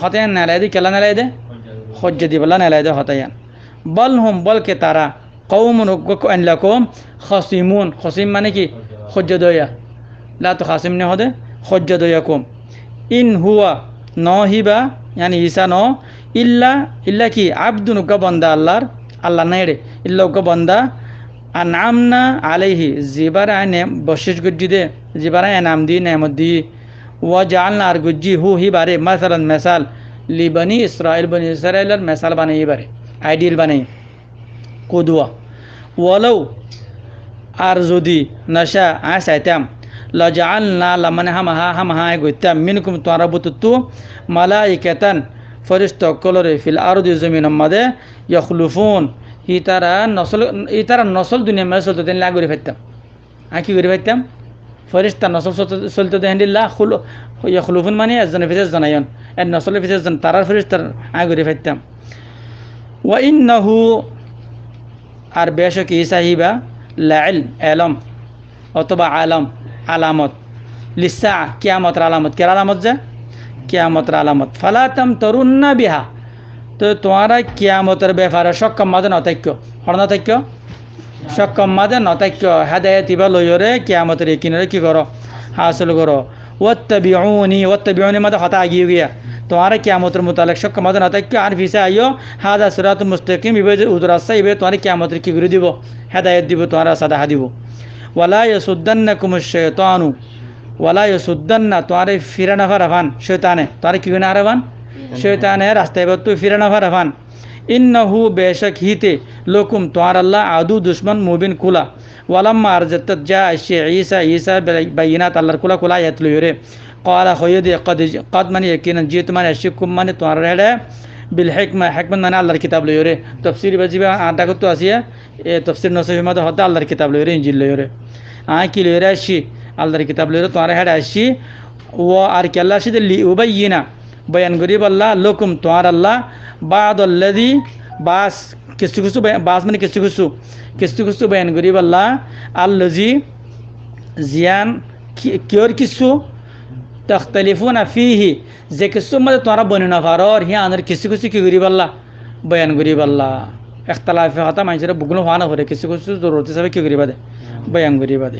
হতায়ান নেলাই দে কেলা নেলাই দে হজ্জা দি বলা নেলাই দে হতায়ান বল হুম বলকে তারা কৌমুন আনলা কৌম খসিম মানে কি হজ্জা দয়া লা তো খাসিম নে হদে হজ্জা দয়া কম ইন হুয়া ন হিবা ইয়ানি ঈসা ন ইল্লা কি আব্দুন উগ্গা বন্দা আল্লাহ নাই রে ইল্লা উগ্গা বন্দা আর নাম না আলাইহি জিবার আইনে বশিস গুজ্জি দে জিবার আয় নাম দি নেমত দি ওয়া জাল না আর গুজ্জি হু হি বারে মাসালান মেসাল লি বনি ইসরাইলের মেসাল বানাই বারে আইডিয়াল বানাই কুদুয়া ওয়ালাউ আর যদি নশা আয় চাইতাম লজাল না লামানে হামাহা গইতাম মিনকুম তোরা বুতু মালাইকাতান ফেরেশতা কলরে ফিল আরদি জমিন মাদে ইয়াখলুফুন ইতারা নসল দুনিয়া মেরে চলতে দেন করে ফেলতাম কি করে ফেলতাম ফেরেশতা নসল চলতে দেন ইয়াখলুফুন মানে একজনের ফিরে জানাইন এর নসলের ফিরে তারার ফেরেশতার করে ফেলতাম ওয়া ইন্নাহু আর বেশক ইসাহিবা লাইল এলম অথবা আলামত লিসা কিয়ামতের আলামত কে আলামত যা কিয়ামতের আলামত ফালাতাম তরুন্না বিহা তো তোমারা কিয়ামতের ব্যাপারে সক্ষম মাদে নতাক্য হরণতাক্য সক্ষম মাদে নতাক্য হেদায়ত ইবা লইরে কিয়ামতের কিনরে কি করো হাসিল করো ওয়াত্তাবিউনি মাদে হতা আগিয়ে গিয়া তোমারা কিয়ামতের মুতালিক সক্ষম মাদে নতাক্য আর ভিসা আইও হাদা সিরাতুল মুস্তাকিম ইবে উদুর রাস্তা ইবে তোমার কিয়ামতের কি করে দিব হেদায়ত দিব তোমার সাদা দিব ওয়ালা ইয়াসুদ্দান্নাকুমুশ শাইতানু ওয়ালা ইয়াসুদ্দান্না তোমার ফিরানা ফারাফান শয়তানে তোমার কি না আরাফান শয়তানে রাস্তায় তুই ফিরানা ফারাফান ইন্নাহু বেশক হিতে লকুম তোমার আল্লাহ আদু দুশ্মন মুবিন কুলা ওয়ালাম্মা আরজাত যা ঈসা বাইনাত আল্লাহর কুলা আয়াত লইরে ক্বালা খয়দি কদ মানে ইয়াকিনা জিত মানে শিকুম মানে তোমার রেডে বিল হিকমা হিকমত মানে আল্লাহর কিতাব লইরে তাফসীর বাজিবা আটা কত আসিয়া এ তাফসীর নসহি মধ্যে হতে আল্লাহর কিতাব লইরে ইনজিল লইরে কি লইরে আসি আল্লাহর কিতাব লইরে তোমার হেডে আসি ও আর কি আল্লাহ আসি লি উবাইয়িনা বয়ান করি বললা লকুম তোমার আল্লাহ বাদল্লাদি বাস কিছু কিছু বাস মানে কিছু কিছু কিছু কিছু বয়ান করি বললা আল্লাজি জিয়ান কিয়র কিছু তখতলিফুনা ফিহি যে কিছু মধ্যে তোমরা বর্ণনা পারর হিয়া আনের কিছু কিছু কি করি বললা বয়ান করি বললা একতলাফে হতা মানুষের বুগলো হওয়া না করে কিছু কিছু জরুরত হিসাবে কি করি বাদে বয়ান করি বাদে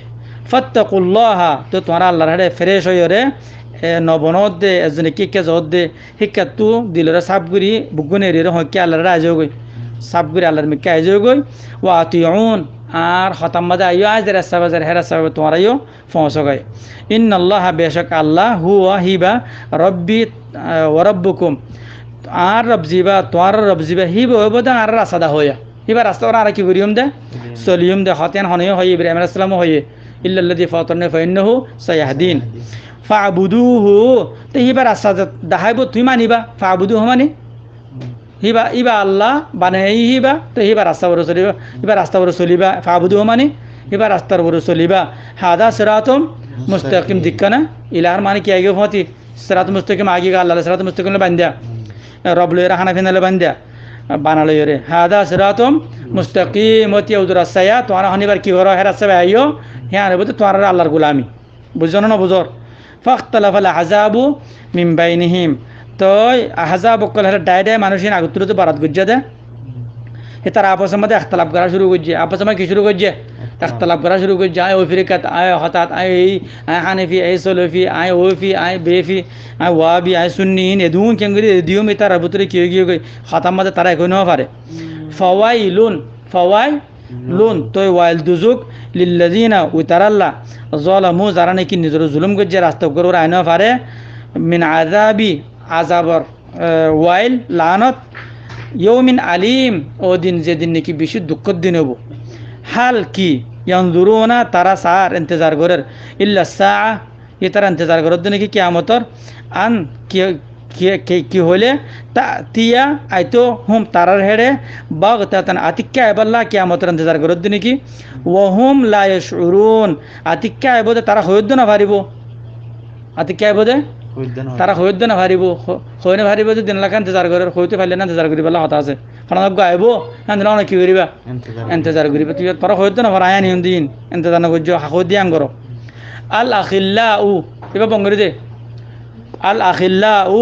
ফাত্তাকুল্লাহ তো তোমরা আল্লাহর হাড়ে ফ্রেশ হয়ে রে নবনত দে এজনে কি কে জত দে শিক্ষা তু দিলরে সাপ করি বুগুনে রে হকে আল্লাহর আজ গই সাপ করি আল্লাহর মিকে আজ গই ও আতিউন আর খতাম বাদে আইও আজ রাস্তা বাজার হে রাস্তা তোমার আইও পৌঁছ গায় ইন্নাল্লাহ বেশক আল্লাহ হুয়া হিবা রব্বি ওরব্বুকুম আর রবজিবা তোর রবজিবা হিব হইব আর রাস্তা হইয়া হিবা রাস্তা ওরা আর কি করিম দে সলিয়ম দে হতেন হনয় হই ইব্রাহিম আলাইহিস সালাম হই ইল্লাল্লাযী ফাতারনি ফাইন্নাহু সায়াহদিন ফাবুদুহু তো হিবা রাস্তা দেখাইব তুই মানিবা ফাবুদুহু মানে হিবা ইবা আল্লাহ বানাই হিবা তো হিবা রাস্তা বড় চলিবা হিবা রাস্তা বড় চলিবা ফাবুদুহু মানে হিবা রাস্তার বড় চলিবা হাদা সিরাতুম মুস্তাকিম দিক্কানা ইলার মানে কি আগে হতি সিরাত মুস্তাকিম আগে গা আল্লাহ সিরাত মুস্তাকিম বান্দিয়া রব লইরা হানা ফিনালে বান্দিয়া বানালো রে হাদা সিরাতুম মুস্তাকিম হতি উদুর রাস্তায়া তোরা হনিবার কি করো হে রাস্তা আইও হ্যাঁ রে বলতে তোরা আল্লাহর গোলামি বুঝছো না বুঝর ফাখতালাফাল আহজাবু মিন বাইনিহিম তো আহজাব কল হরে ডাই ডাই মানুষ আগুত্র তো বারাত গুজ্জা দে হে তারা আপসের মধ্যে ইখতিলাফ করা শুরু করছে আপসের মধ্যে কি শুরু করছে ইখতিলাফ করা শুরু করছে আয় ওই ফিরিকাত আয় হঠাৎ আয় এই আয় হানিফি আয় সলফি আয় ওফি আয় বেফি আয় ওয়াবি আয় সুন্নিন এদুন কেঙ্গরি এদিও মে তার ভিতরে কি গিয়ে খতাম মধ্যে তারা এখন পারে ফওয়াই লুন তো ওয়াইল দুজুক লিল্লাযিনা উতারাল্লা যালামু যারা নাকি নিজের জুলুম করছে রাস্তা করে ওরা আইনা পারে মিন আযাবি আযাবর ওয়াইল লানত ইয়ৌমিন আলিম ও দিন যেদিন নাকি বেশি দুঃখের দিন হবো হাল কি ইয়ানজুরুনা তারা সার ইন্তজার করের ইল্লা সাআ এ তারা ইন্তজার করার দিন কি কিয়ামতর আন কি হলে তা তিয়া আইতো হুম তারার হেড়ে বাগতাতান আতিক্কা আইবাল্লাহ কিয়ামতর ইন্তজার করার দিন কি ওয়াহুম লা ইয়াশউরুন আতিক্কা আইবদে তারা হইদ না পারিব আতিক্কা আইবদে তারা হইদ না পারিব হইনে পারিব যে দিন লাগান ইন্তজার করার হইতে পারলে না ইন্তজার করিবাল্লাহ হতা আছে কারণ আইব হ্যাঁ দিন কি করিবা ইন্তজার করিবা তুই তোরা হইদ না পারা আয়ানি দিন ইন্তজার না করছো হাকত দিয়াম করো আল আখিল্লাউ এবার বঙ্গরি দে আল আখিল্লাউ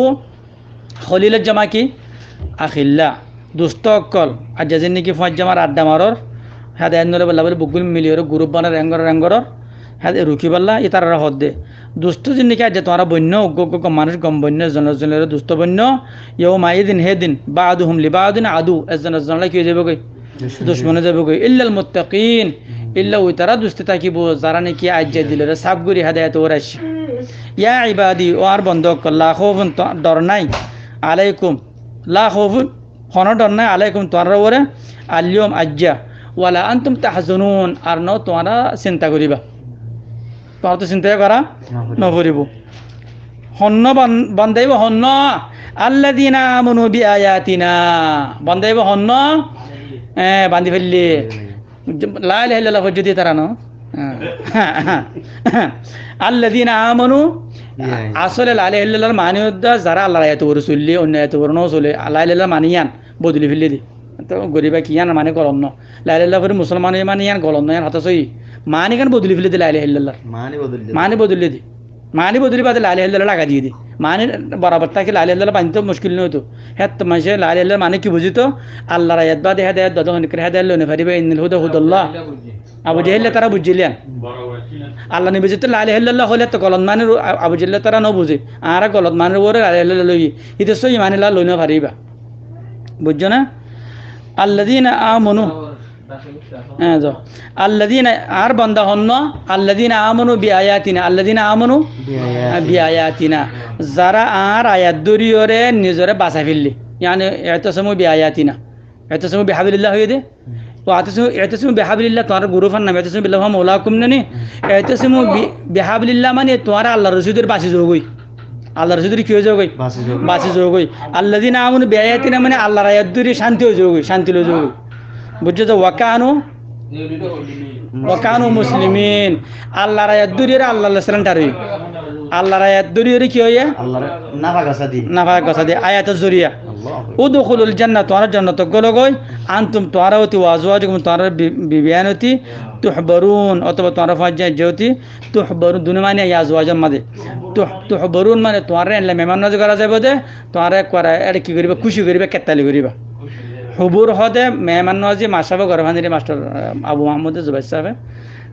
খলিলের জামা কি আখিল্লা দুস্থ অকল আর যেদিন নাকি ফাঁচ জামার আড্ডা মারর হ্যাঁ এনরে বললা বলে বুকুল মিলিয়র গ্রুপ বানার রেঙ্গর হ্যাঁ রুকি বললা ই তারা হদ দে দুস্থ দিন নাকি আজ তোমরা বন্য অজ্ঞ মানুষ গম বন্য জনের দুস্থ বন্য ইউ মাই দিন হে দিন বা আদু হুমলি বা আদু আদু এজন জনলা কি যাবে গই দুশ্মনে যাবে গই ইল্লাল মুত্তাকিন ইল্লা ওই তারা দুস্থ থাকিব যারা নাকি আজ দিল সাফ গুরি হাদায়াত ওরাস ইয়া ইবাদি ও আর বন্ধ লা খাউফুন ডর নাই আলাইকুম লা খাউফুন হন ডর নাই আলাইকুম তোমরা ওরে আলিয়ম আজ্জা ওয়ালা আনতুম তাহজানুন আর ন তোমরা চিন্তা করিবা তোমরা তো চিন্তা করা নকরিব হন্ন বন্দাইব হন্ন আল্লাযিনা আমানু বিআয়াতিনা বন্দাইব হন্ন বান্ধি ফেললি লা ইলাহা ইল্লাল্লাহ যদি তারা ন আল্লাযিনা আমানু আসলে লা ইলাহা ইল্লাল্লাহর মানে যারা আল্লাহর আয়াত ওর চললি অন্য আয়াত ওর ন চলে লা ইলাহা ইল্লাল্লাহ মানিয়ান বদলি ফেললি দি তো গরিবা কিয়ান মানে গলম ন লা ইলাহা ইল্লাল্লাহ করে মুসলমান মানিয়ান গলম নয়ান হতা সই মানি কান বদলি ফেলে দি লা ইলাহা ইল্লাল্লাহ মানি বদলি দি মানি বদলি বাদে লা ইলাহা ইল্লাল্লাহ লাগা দিয়ে দি মানি বরাবর থাকে লা ইলাহা ইল্লাল্লাহ বানতে মুশকিল নয় তো হেত মাসে লা ইলাহা ইল্লাল্লাহ মানে কি বুঝিতো আল্লাহর আয়াত বাদে হেদায়েত দদন করে হেদায়েত লনে ফারিবে ইন্নাল হুদা হুদাল্লাহ আবু জাহেল তারা বুঝিলেন আল্লাহ নবী যেতে লা ইলাহা ইল্লাল্লাহ হলে তো গলত মানে আবু জাহেল তারা ন বুঝে আর গলত মানে ওরে লা ইলাহা ইল্লাল্লাহ লই ইতে সই মানে লা লনে ফারিবা বুঝছো না আল্লাযিনা আমানু আল্লাযিনা আর বান্দা হন্ন আল্লাযিনা আমানু বিআয়াতিনা আল্লাযিনা আমানু বিআয়াতিনা যারা আর আয়াত দরিয়রে নিজরে বাঁচা ফেললি মানে ইতাসমু বিআয়াতিনা ইতাসমু বিহাবিলিল্লাহ হয়ে দে তো ইতাসমু বিহাবিলিল্লাহ তোমার গুরুফান নাম ইতাসমু বিল্লাহ মাওলাকুম নানি ইতাসমু বিহাবিলিল্লাহ মানে তোমার আল্লাহর রাসূলের বাঁচি যোগই আল্লাহর রাসূলের কি হয়ে যোগই বাঁচি যোগই আল্লাযিনা আমানু বিআয়াতিনা মানে আল্লাহর আয়াত দরি শান্তি হয়ে যোগই শান্তি লয়ে যোগই বুঝছো তো ওয়াকানু মুসলিমিন আল্লাহর আয়াত দরিরে আল্লাহ সালাম টারি আল্লাহর আয়াত দরিয়ে কি হয়ে আল্লাহর নাফা গাছা দি আয়াতের জরিয়া আল্লাহ উদখুলুল জান্নাত তোমরা জান্নাত গলগই আনতুম তোমরা অতি ওয়াজওয়াজুকুম তোমরা বিবিয়ানতি তুহবরুন অথবা তোমরা ফাজ্জা জ্যোতি তুহবরুন দুনিমানে ইয়াজওয়াজাম মাদে তুহবরুন মানে তোমরা এলে মেহমান নজ করা যাবে দে তোমরা করা এটা কি করিবা খুশি করিবা কেতালি করিবা হুবুর হদে মেহমান নজি মাসাবে গরভানির মাস্টার আবু মাহমুদ জুবাইর সাহেব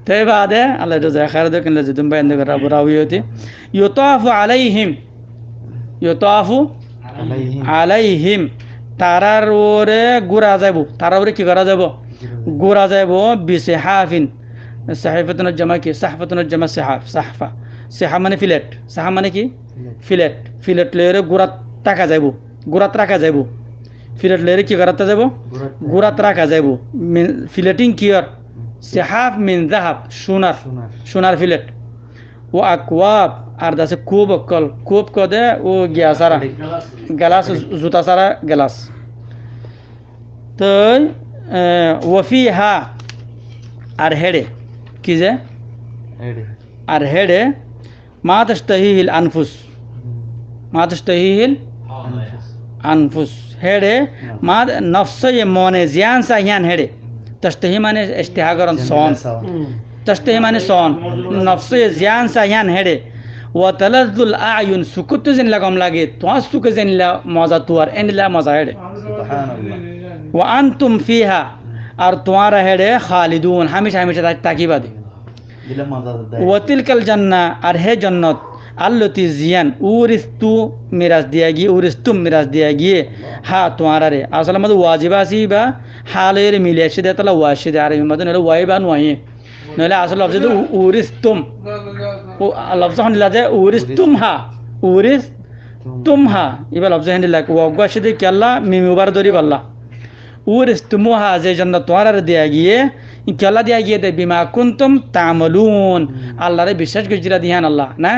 তাই বাদে আল্লাহ রাজা খায়র দেখেন যদি বাইন করা আবু রাউয়তি ইউতাফু আলাইহিম তারার ওরে গুড়া যাব তারা ওরে কি করা যাব গুড়া যাব বিসিহাফিন সাহিফাতুন জামা কি সাহফাতুন জামা সাহফা সাহা মানে ফিলেট সাহা মানে কি ফিলেট লয়ে গুড়াত টাকা যাব গুড়াত রাখা যাব ফিলেট লয়ে কি করাতে যাব গুড়াত রাখা যাব ফিলেটিং কিয়ার সাহাফ মিন যাহাব সোনার ফিলেট ও আকওয়াব আর দাসে খুব কদে ও গিয়া সারা গ্লাস জুতা সারা গ্লাস তো ওয়ফিহা আর হেডে কি যে আর হেডে মা তাশতাহিল আনফুস হেডে মা নফসে মনে জিয়ান সাহিয়ান হেডে তাশতাহি মানে ইস্তিহা করন সন তাশতাহি মানে সন নফসে জিয়ান সাহিয়ান হেডে ওয়া তালাজ্জুল আয়ুন সুকুত জিন লাগম লাগে তো সুক জিন লা মজা তুয়ার এনলা মজা হেডে সুবহানাল্লাহ ওয়া আনতুম ফিহা আর তোয়ারা হেডে খালিদুন হামেশা তাকিবাদে দিলে মজা দেয় ওয়া তিলকাল জান্নাহ আর হে জান্নাত আল্লাতি জিয়ান উরিস্তু মিরাজ দিয়া গিয়ে হা তোয়ারা রে আসলে মদ ওয়াজিবাসি বা হালের মিলে এসে তালা ওয়াশিদে আর মদ নলে ওয়াইবা নয় নলে আসলে লফজ উরিস্তুম ও লফজ হন্দিলা যে উরিস্তুম হা ইবা লফজ হন্দিলা ওয়াগশিদে কেল্লা মিমিবার দরি বাল্লা উরিস্তুমু হা যে জান্নাত তোয়ারা দিয়া গিয়ে কেল্লা দিয়া গিয়ে দে বিমা কুনতুম তামালুন আল্লাহরে বিশ্বাস কইছিলা দিহান আল্লাহ না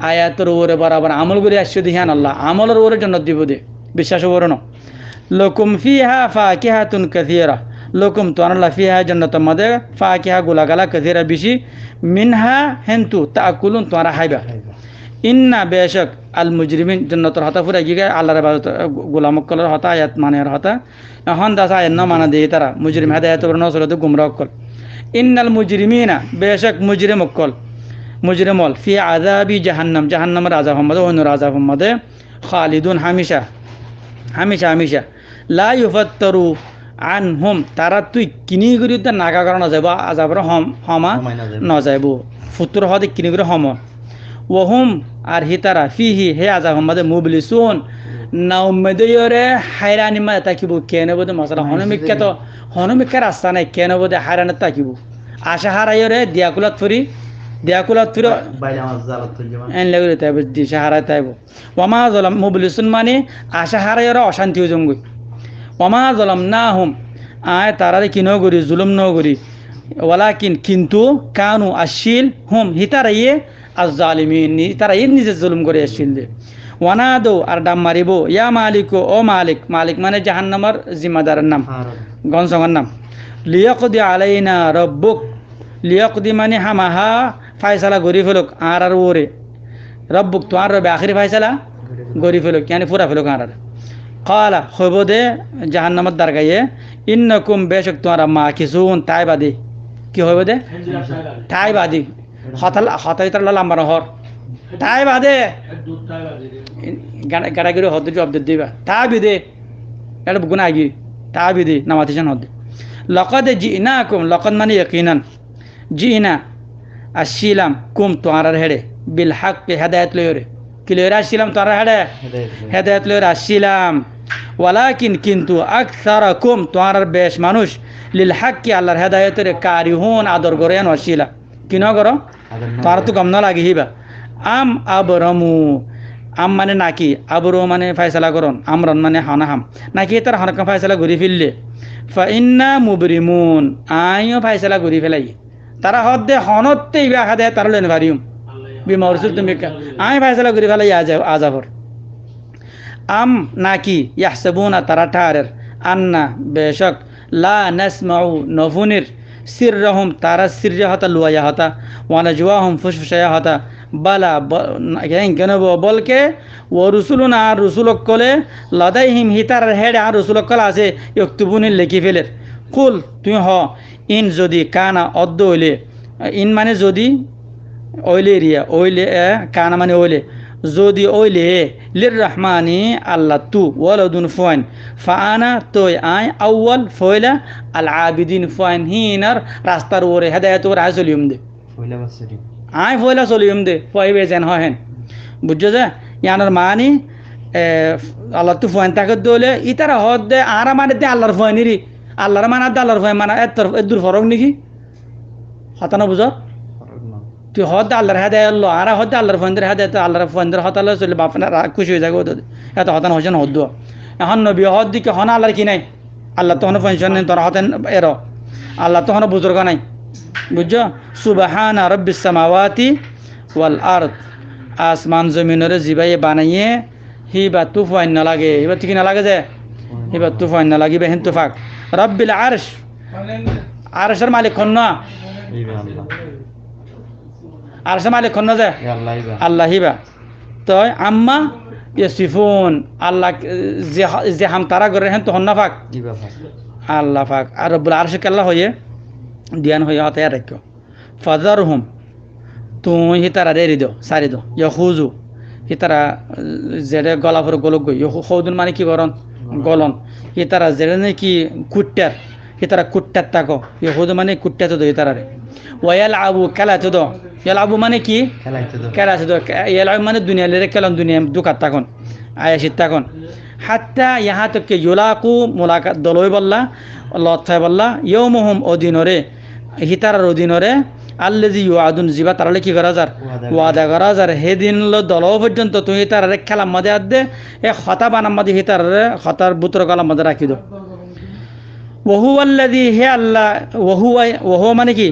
আয়াতের ওরে বরাবর আমল করে আসছে দিহান আল্লাহ আমলের ওরে জন্য দিব দে বিশ্বাস ওরে ন লকুম ফিহা ফাকিহাতুন কাসীরা লকুম তোয়ারা ফিহা জান্নাতুল মাদে ফাকিহা গুলাগালা কাসীরা বেশি মিনহা হেন্তু তাকুলুন তোয়ারা হাইবা ইন্না বেশক আল মুজরিমিন জান্নাতুর হতা ফুরা গিয়ে আল্লাহর ইবাদত গোলামকলের হতা আয়াত মানের হতা এখন দাস আয়াত না মানা দেই তারা মুজরিম হেদায়েত ওর নসরতে গুমরাহ কল ইন্নাল মুজরিমিনা বেশক মুজরিমল ফি আযাবি জাহান্নামের আযাব সম্বন্ধে অন্য আযাব সম্বন্ধে খালিদুন হামেশা লা ইউফাত্তারু আনহুম তারা তুই কিনি করি তা নাগা কারণ যাব আযাবর হমা ন যাইব ফুতুর হদে কিনি করে হম ওহুম আর হিতারা ফিহি হে আযাব সম্বন্ধে মুবলিসুন না উম্মেদয়রে হায়রানি মা তাকিব কেন বদে মশলা হনমিকা রাস্তা নাই কেন বদে হায়রানি তাকিব আশা হারাইরে দিয়াকুলাত ফরি বাইরে আমার জালাত তুলজমান এন লাগলে তাইব দিশা হারাই তাইব ওমা জলাম মুবলিসুন মানে আশা হারাইরে অশান্তি হয়ে জঙ্গই ওমা জলাম না হুম আয় তারারে কি নগরি জুলুম নগরি ওয়ালাকিন কিন্তু কানু আশিল হুম হিতারাইয়ে আজ-জালিমিন তারা নিজে জুলুম করে আসছিল দে ওয়ানাদো আর ডাম মারিব ইয়া মালিক ও মালিক মানে জাহান্নামের জিম্মাদারের নাম গনসঙ্গের নাম লিয়াকদি আলাইনা রব্বুক লিয়াকদি মানে হামাহা ফায়সালা গরি ফেলুক আর ওরে রব্বুক তো আর রবে আখিরি ফায়সালা গরি ফেলুক মানে পুরা ফেলুক আর কালা হইব দে জাহান্নামের দারগাইয়ে ইন্নাকুম বেশক তোমরা মা কিছুন তাই বাদি কি হইব দে তাই বাদি হতাই তার লাম্বার হর তাই বাদে গাড়াগিরি হদ জবাব দিবা তা বিদে এটা গুণা আগি তা বিদে নামাতিছেন হদ লকদ জিনাকুম লকদ মানে ইয়াকিনান জিনা আসিলাম কুম তোয়ারার হেডে বিল হক হেদায়েত লয়রে কি লয়রে আসিলাম তোয়ারার হেডে হেদায়েত লয়রে আসিলাম ওয়ালাকিন কিন্তু আকসারাকুম তোয়ারার বেশ মানুষ লিল হক কি আল্লাহর হেদায়েতের কারিহুন আদর করেন আসিলা কি ন করো তোয়ার তো গম না লাগি হিবা আম আবরমু আম মানে নাকি আবরু মানে ফায়সালা করন আমরন মানে হানাহাম নাকি তার হানকা ফায়সালা ঘুরি ফিরলে ফাইন্না মুবরিমুন আইও ফায়সালা ঘুরি ফেলাই তারা হদে হনতে ইবা হাদে তার লেন ভারিউম বিমা রসুল তুমি আই ফায়সালা ঘুরি ফেলাই আজাবর আম নাকি ইয়াহসাবুনা তারা ঠারের আন্না বেশক লা নাসমাউ নফুনির সিররহুম তারা সিররা হতা লুয়া হতা ওয়ানা জুয়াহুম ফুসফুসায়া হতা বালা কেন বলকে ও রসুলুন আর রসুলক কলে লদাইহিম হিতার হেড আর রসুলক কল আছে ইয়ক্তুবুনি লেখি ফেলের কুল তুই হ ইন যদি কানা অদ্দ হইলে ইন মানে যদি ওইলে রিয়া ওইলে কানা মানে ওইলে যদি ওইলে লির রহমানি আল্লাহ তু ওয়ালাদুন ফুয়ান ফাআনা তোই আই আউয়াল ফয়লা আল আবিদিন ফুয়ান হিনার রাস্তার ওরে হেদায়েত ওরে আসলিউম দে পয়লা বছরই আই ফয়লা চলিউম দে ফয়বে যেন হেন বুঝছো যে ইয়ানোর মানি আল্লাহ তু ফুয়ান তাকে দলে ইতারা হদ দে আরা মানে দে আল্লাহর ফুয়ানিরি আল্লাহর মানা দে আল্লাহর ফুয়ান মানা এত দূর ফরক নাকি হতানো বুঝো তুই হদ আল্লাহর হেদায় আল্লাহ আর হদ আল্লাহর ফন্দের হেদায় আল্লাহর ফন্দের হতাল্লাহ চলে বাপনা খুশি হয়ে যাবে এত হতান হয়েছে না হদ্দ এখন নবী হদ দিকে হন আল্লাহর কি নাই আল্লাহ তখন ফেনশন নেই তোর হতেন এর আল্লাহ তখন বুজুর্গ নাই বুঝছো সুবহানা রব্বিস সামাওয়াতি ওয়াল আরদ আসমান জমিনরে জিবাই বানাইয়ে হিবা তুফাইন না লাগে হিবা ঠিক না লাগে যে হিবা তুফাইন না লাগিবে হেন তুফাক রব্বিল আরশ আরশের মালিক কোন না আর মালিক কোন না যে আল্লাহ হিবা তো আম্মা ইয়াসিফুন আল্লাহ যে হাম তারা করে হেন তো হন না ফাক আল্লাহ ফাক আর রব্বুল আরশ কে আল্লাহ হয়ে দিয়ান হয়ে হতে রাখো ফাজারহুম তুই হিতারা রেরি দো সারি দো ইয়খুজু হিতারা জেরে গলাফর গোলক গই খৌদুন মানে কি করন গলন হিতারা জেরে নাকি কুট্টার হিতারা কুট্টার তাকো ইয়খুজু মানে কুট্টা তো হিতারা রে ওয়াল আবু খেলা তো দো ইয়াল আবু মানে কি খেলাইতে দো ইয়াল আবু মানে দুনিয়া লেরে খেলন দুনিয়া দুকাত তখন আয়াসিত তখন হাত্তা ইহা তক ইউলাকু মুলাকাত দলই বললা লথায় বললা ইয়ৌমহুম অদিনরে হিতারার অদিনরে আল্লাজি ইউআদুন জিবা তারালে কি করা যার ওয়াদা করা যার হেদিন দল পর্যন্ত তুই হিতারে খেলার মধ্যে আদে এ হতা বানার মধ্যে হিতারে হতার বুতর কলার মধ্যে রাখি দো ওহুয়া আল্লাযী হে আল্লাহ ওহুয়া মানে কি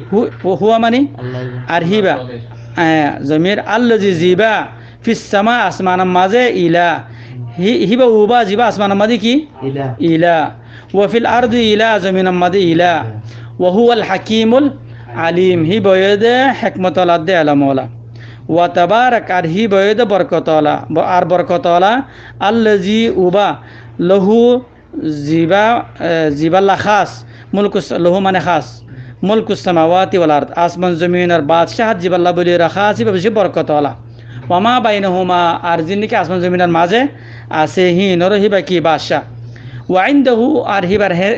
ওহুয়া মানে আর হিবা জমির আল্লাযী জিবা ফিস সামা আসমানের মাঝে ইলা হিবা উবা জিবা আসমানের মাঝে কি ইলা ওয়া ফিল আরদি ইলা জমিনের মাঝে ইলা ওহুয়াল হাকিমুল আলিম হি বয়দে হিকমতওয়ালা দে আলামওয়ালা ওয়া তাবারাক আর হি বয়দে বরকতওয়ালা আর বরকতওয়ালা আল্লাযী উবা লহু জিবাল্লা খাস মুলকুস লহু মানে খাস মুলকুস সামাওয়াতি ওয়াল আরদ আসমান জমিনের বাদশাহ জিবাল্লা বলি রাখা আছে বেশি বরকতওয়ালা ওয়ামা বাইনহুমা আর জিন্দিকে আসমান জমিনের মাঝে আছে হিনর হিবা কি বাদশাহ ওয়া ইনদাহু আর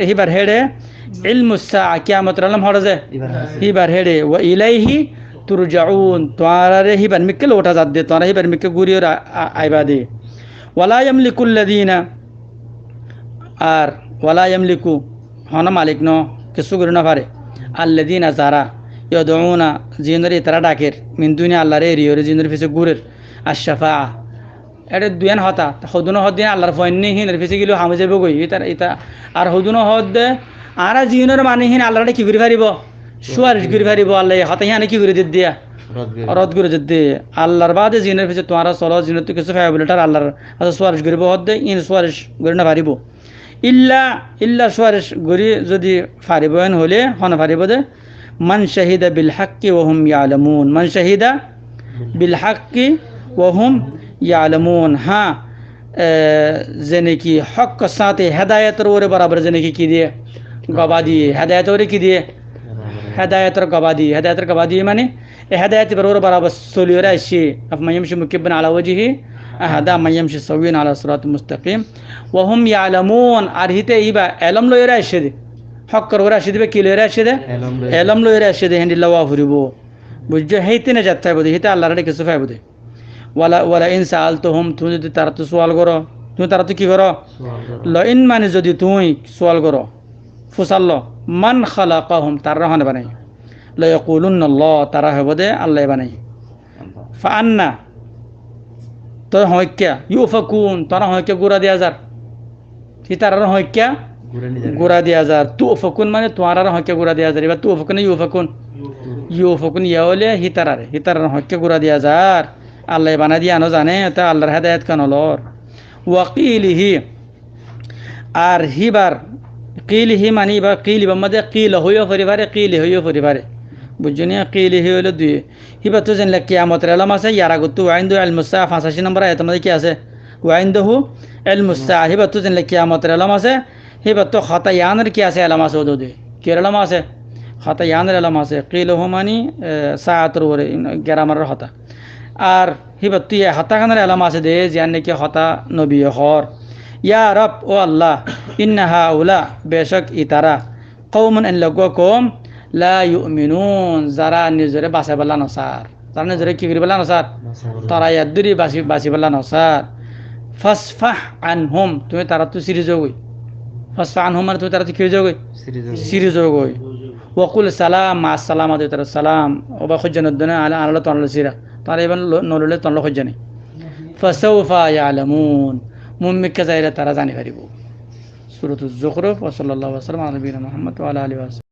হিবার হেডে ইলমুস সাআ কিয়ামতের আলম হড়ে হিবার হেডে ওয়া ইলাইহি তুরজাউন তোয়ারে হিবার মিক্কেল ওটা জাত দে তোরা হিবার মিক্কে গুরিয়র আইবা দে ওয়ালা ইয়ামলিকুল্লাযিনা আর ওয়ালা ইয়ামলিকু হন মালিক ন কিছু করে না পারে আল্লাযিনা যারা ইয়াদউনা জিনরে তারা ডাকের মিন দুনিয়া আল্লাহরে রিয়রে জিনরে ফিসে গুরের আশফা এটা দুয়ান হতা হদুনো হদ দিন আল্লাহর ফয়নি হিনের ফিসে গিলো হামে যাবে গই এটা আর হদুনো হদ আর জিনের মানে হিন আল্লাহরে কি করে পারিব সুয়ারিশ করে পারিব আল্লাহ হতা হিনে কি করে দিয়া রদ করে দে আল্লাহর বাদে জিনের ফিসে তোমারা চলো জিনের তো কিছু ফেভারিটার আল্লাহর আচ্ছা সুয়ারিশ করিব হদ ইন সুয়ারিশ করে না পারিব ইল্লা সুয়ারিশ গরি যদি ফারিবেন হলে হন ফারিব দে মান শাহিদা বিল হাক্কি ওয়া হুম ইয়ালামুন মান শাহিদা বিল হাক্কি ওয়া হুম ইয়ালামুন হ্যাঁ যেনে কি হক সাথে হেদায়েতের ওরে বরাবর যেনে কি দিয়ে গবাদি হেদায়েত ওরে কি দিয়ে হেদায়েতের গবাদি মানে হেদায়েত বরাবর চলিয়ে আসছে মাইয়ামশি মুকিব্বান আলা ওয়াজহি আহাদা মাইয়ামশি সাওয়িন আলা সিরাতুল মুস্তাকিম ওয়া হুম ইয়ালামুন আর হিতে ইবা ইলম লইরা আসছে দে হক করে আসছে দিবে কি লইরা আসছে দে ইলম লইরা আসছে দে হিন্দিল্লাহ ওয়া ফুরিব বুঝছো হেইতে না যাচ্ছে বদে হিতে আল্লাহর কিছু ফাইব দে ওয়ালা ইন সাআলতুহুম তুমি যদি তারা তো সওয়াল করো তুমি তারা তো কি করো ল ইন মানে যদি তুমি সওয়াল করো ফুসাল্ল মান খালাকাহুম তারা হন বানাই লা ইয়াকুলুন্না আল্লাহ তারা হবে দে আল্লাহ বানাই ফাআন্না তো হয়ক্যা ইউফাকুন তারা হয়ক্যা গুরা দিয়া যার কি তারা হয়ক্যা গুরা দিয়া যার তুফাকুন মানে তোমারা হয়ক্যা গুরা দিয়া যার এবার তুফাকুন ইউফাকুন ইয়াওলে হিতারারে হয়ক্যা গুরা দিয়া যার আল্লাহ বানা দিয়া আনো জানে তা আল্লাহর হেদায়েত কান লর ওয়াকিলিহি আর হিবার কিলিহি মানি বা কিলি বামদে কিল হইও পরিবারে কিলি হইও পরিবারে বুঝুনি কিলি হি হইলো দুই হিবা তো জানলে কিয়ামতের আলাম আছে ইয়ার আগত ওয়াইন্দু আল মুসা 85 নম্বর আয়াত মধ্যে কি আছে ওয়াইন্দহু আল মুসা হিবা তো জানলে কিয়ামতের আলাম আছে হিবা তো খতায়ানের কি আছে আলাম আছে ওদুদি কি আলাম আছে খতায়ানের আলাম আছে কিলহু মানি সাআতুর ওরে গ্রামারের হতা আর হিবা তুই হতাখানের আলাম আছে দে জিয়ান নাকি হতা নবী হর ইয়া রব ও আল্লাহ ইন্না হাউলা বেশক ইতারা কওমুন আন লাগো কম লা ইউমিনুন যারা নিজরে বাঁচে বলা নসার যারা নিজরে কি করি বলা নসার তারা ইয়াদুরি বাঁচি বলা নসার ফাসফাহ আনহুম তুমি তারা তো সিরিজ হই ফাসফাহ আনহুম মানে তুমি তারা তো কি যাওগই সিরিজ হই ওয়াকুল সালাম মা সালামা দে তারা সালাম ওবা খুজনাদনা আলা আল্লাহ তাআলা সিরা তারা এবান নললে তাআলা খুজনি ফাসাউফা ইয়ালামুন মুমিক্কা যাইরা তারা জানি পারিব সূরাতুজ যুখরুফ ওয়া সাল্লাল্লাহু আলাইহি ওয়া সাল্লাম আলা নবিয়িনা মুহাম্মদ ওয়া আলা আলিহি ওয়া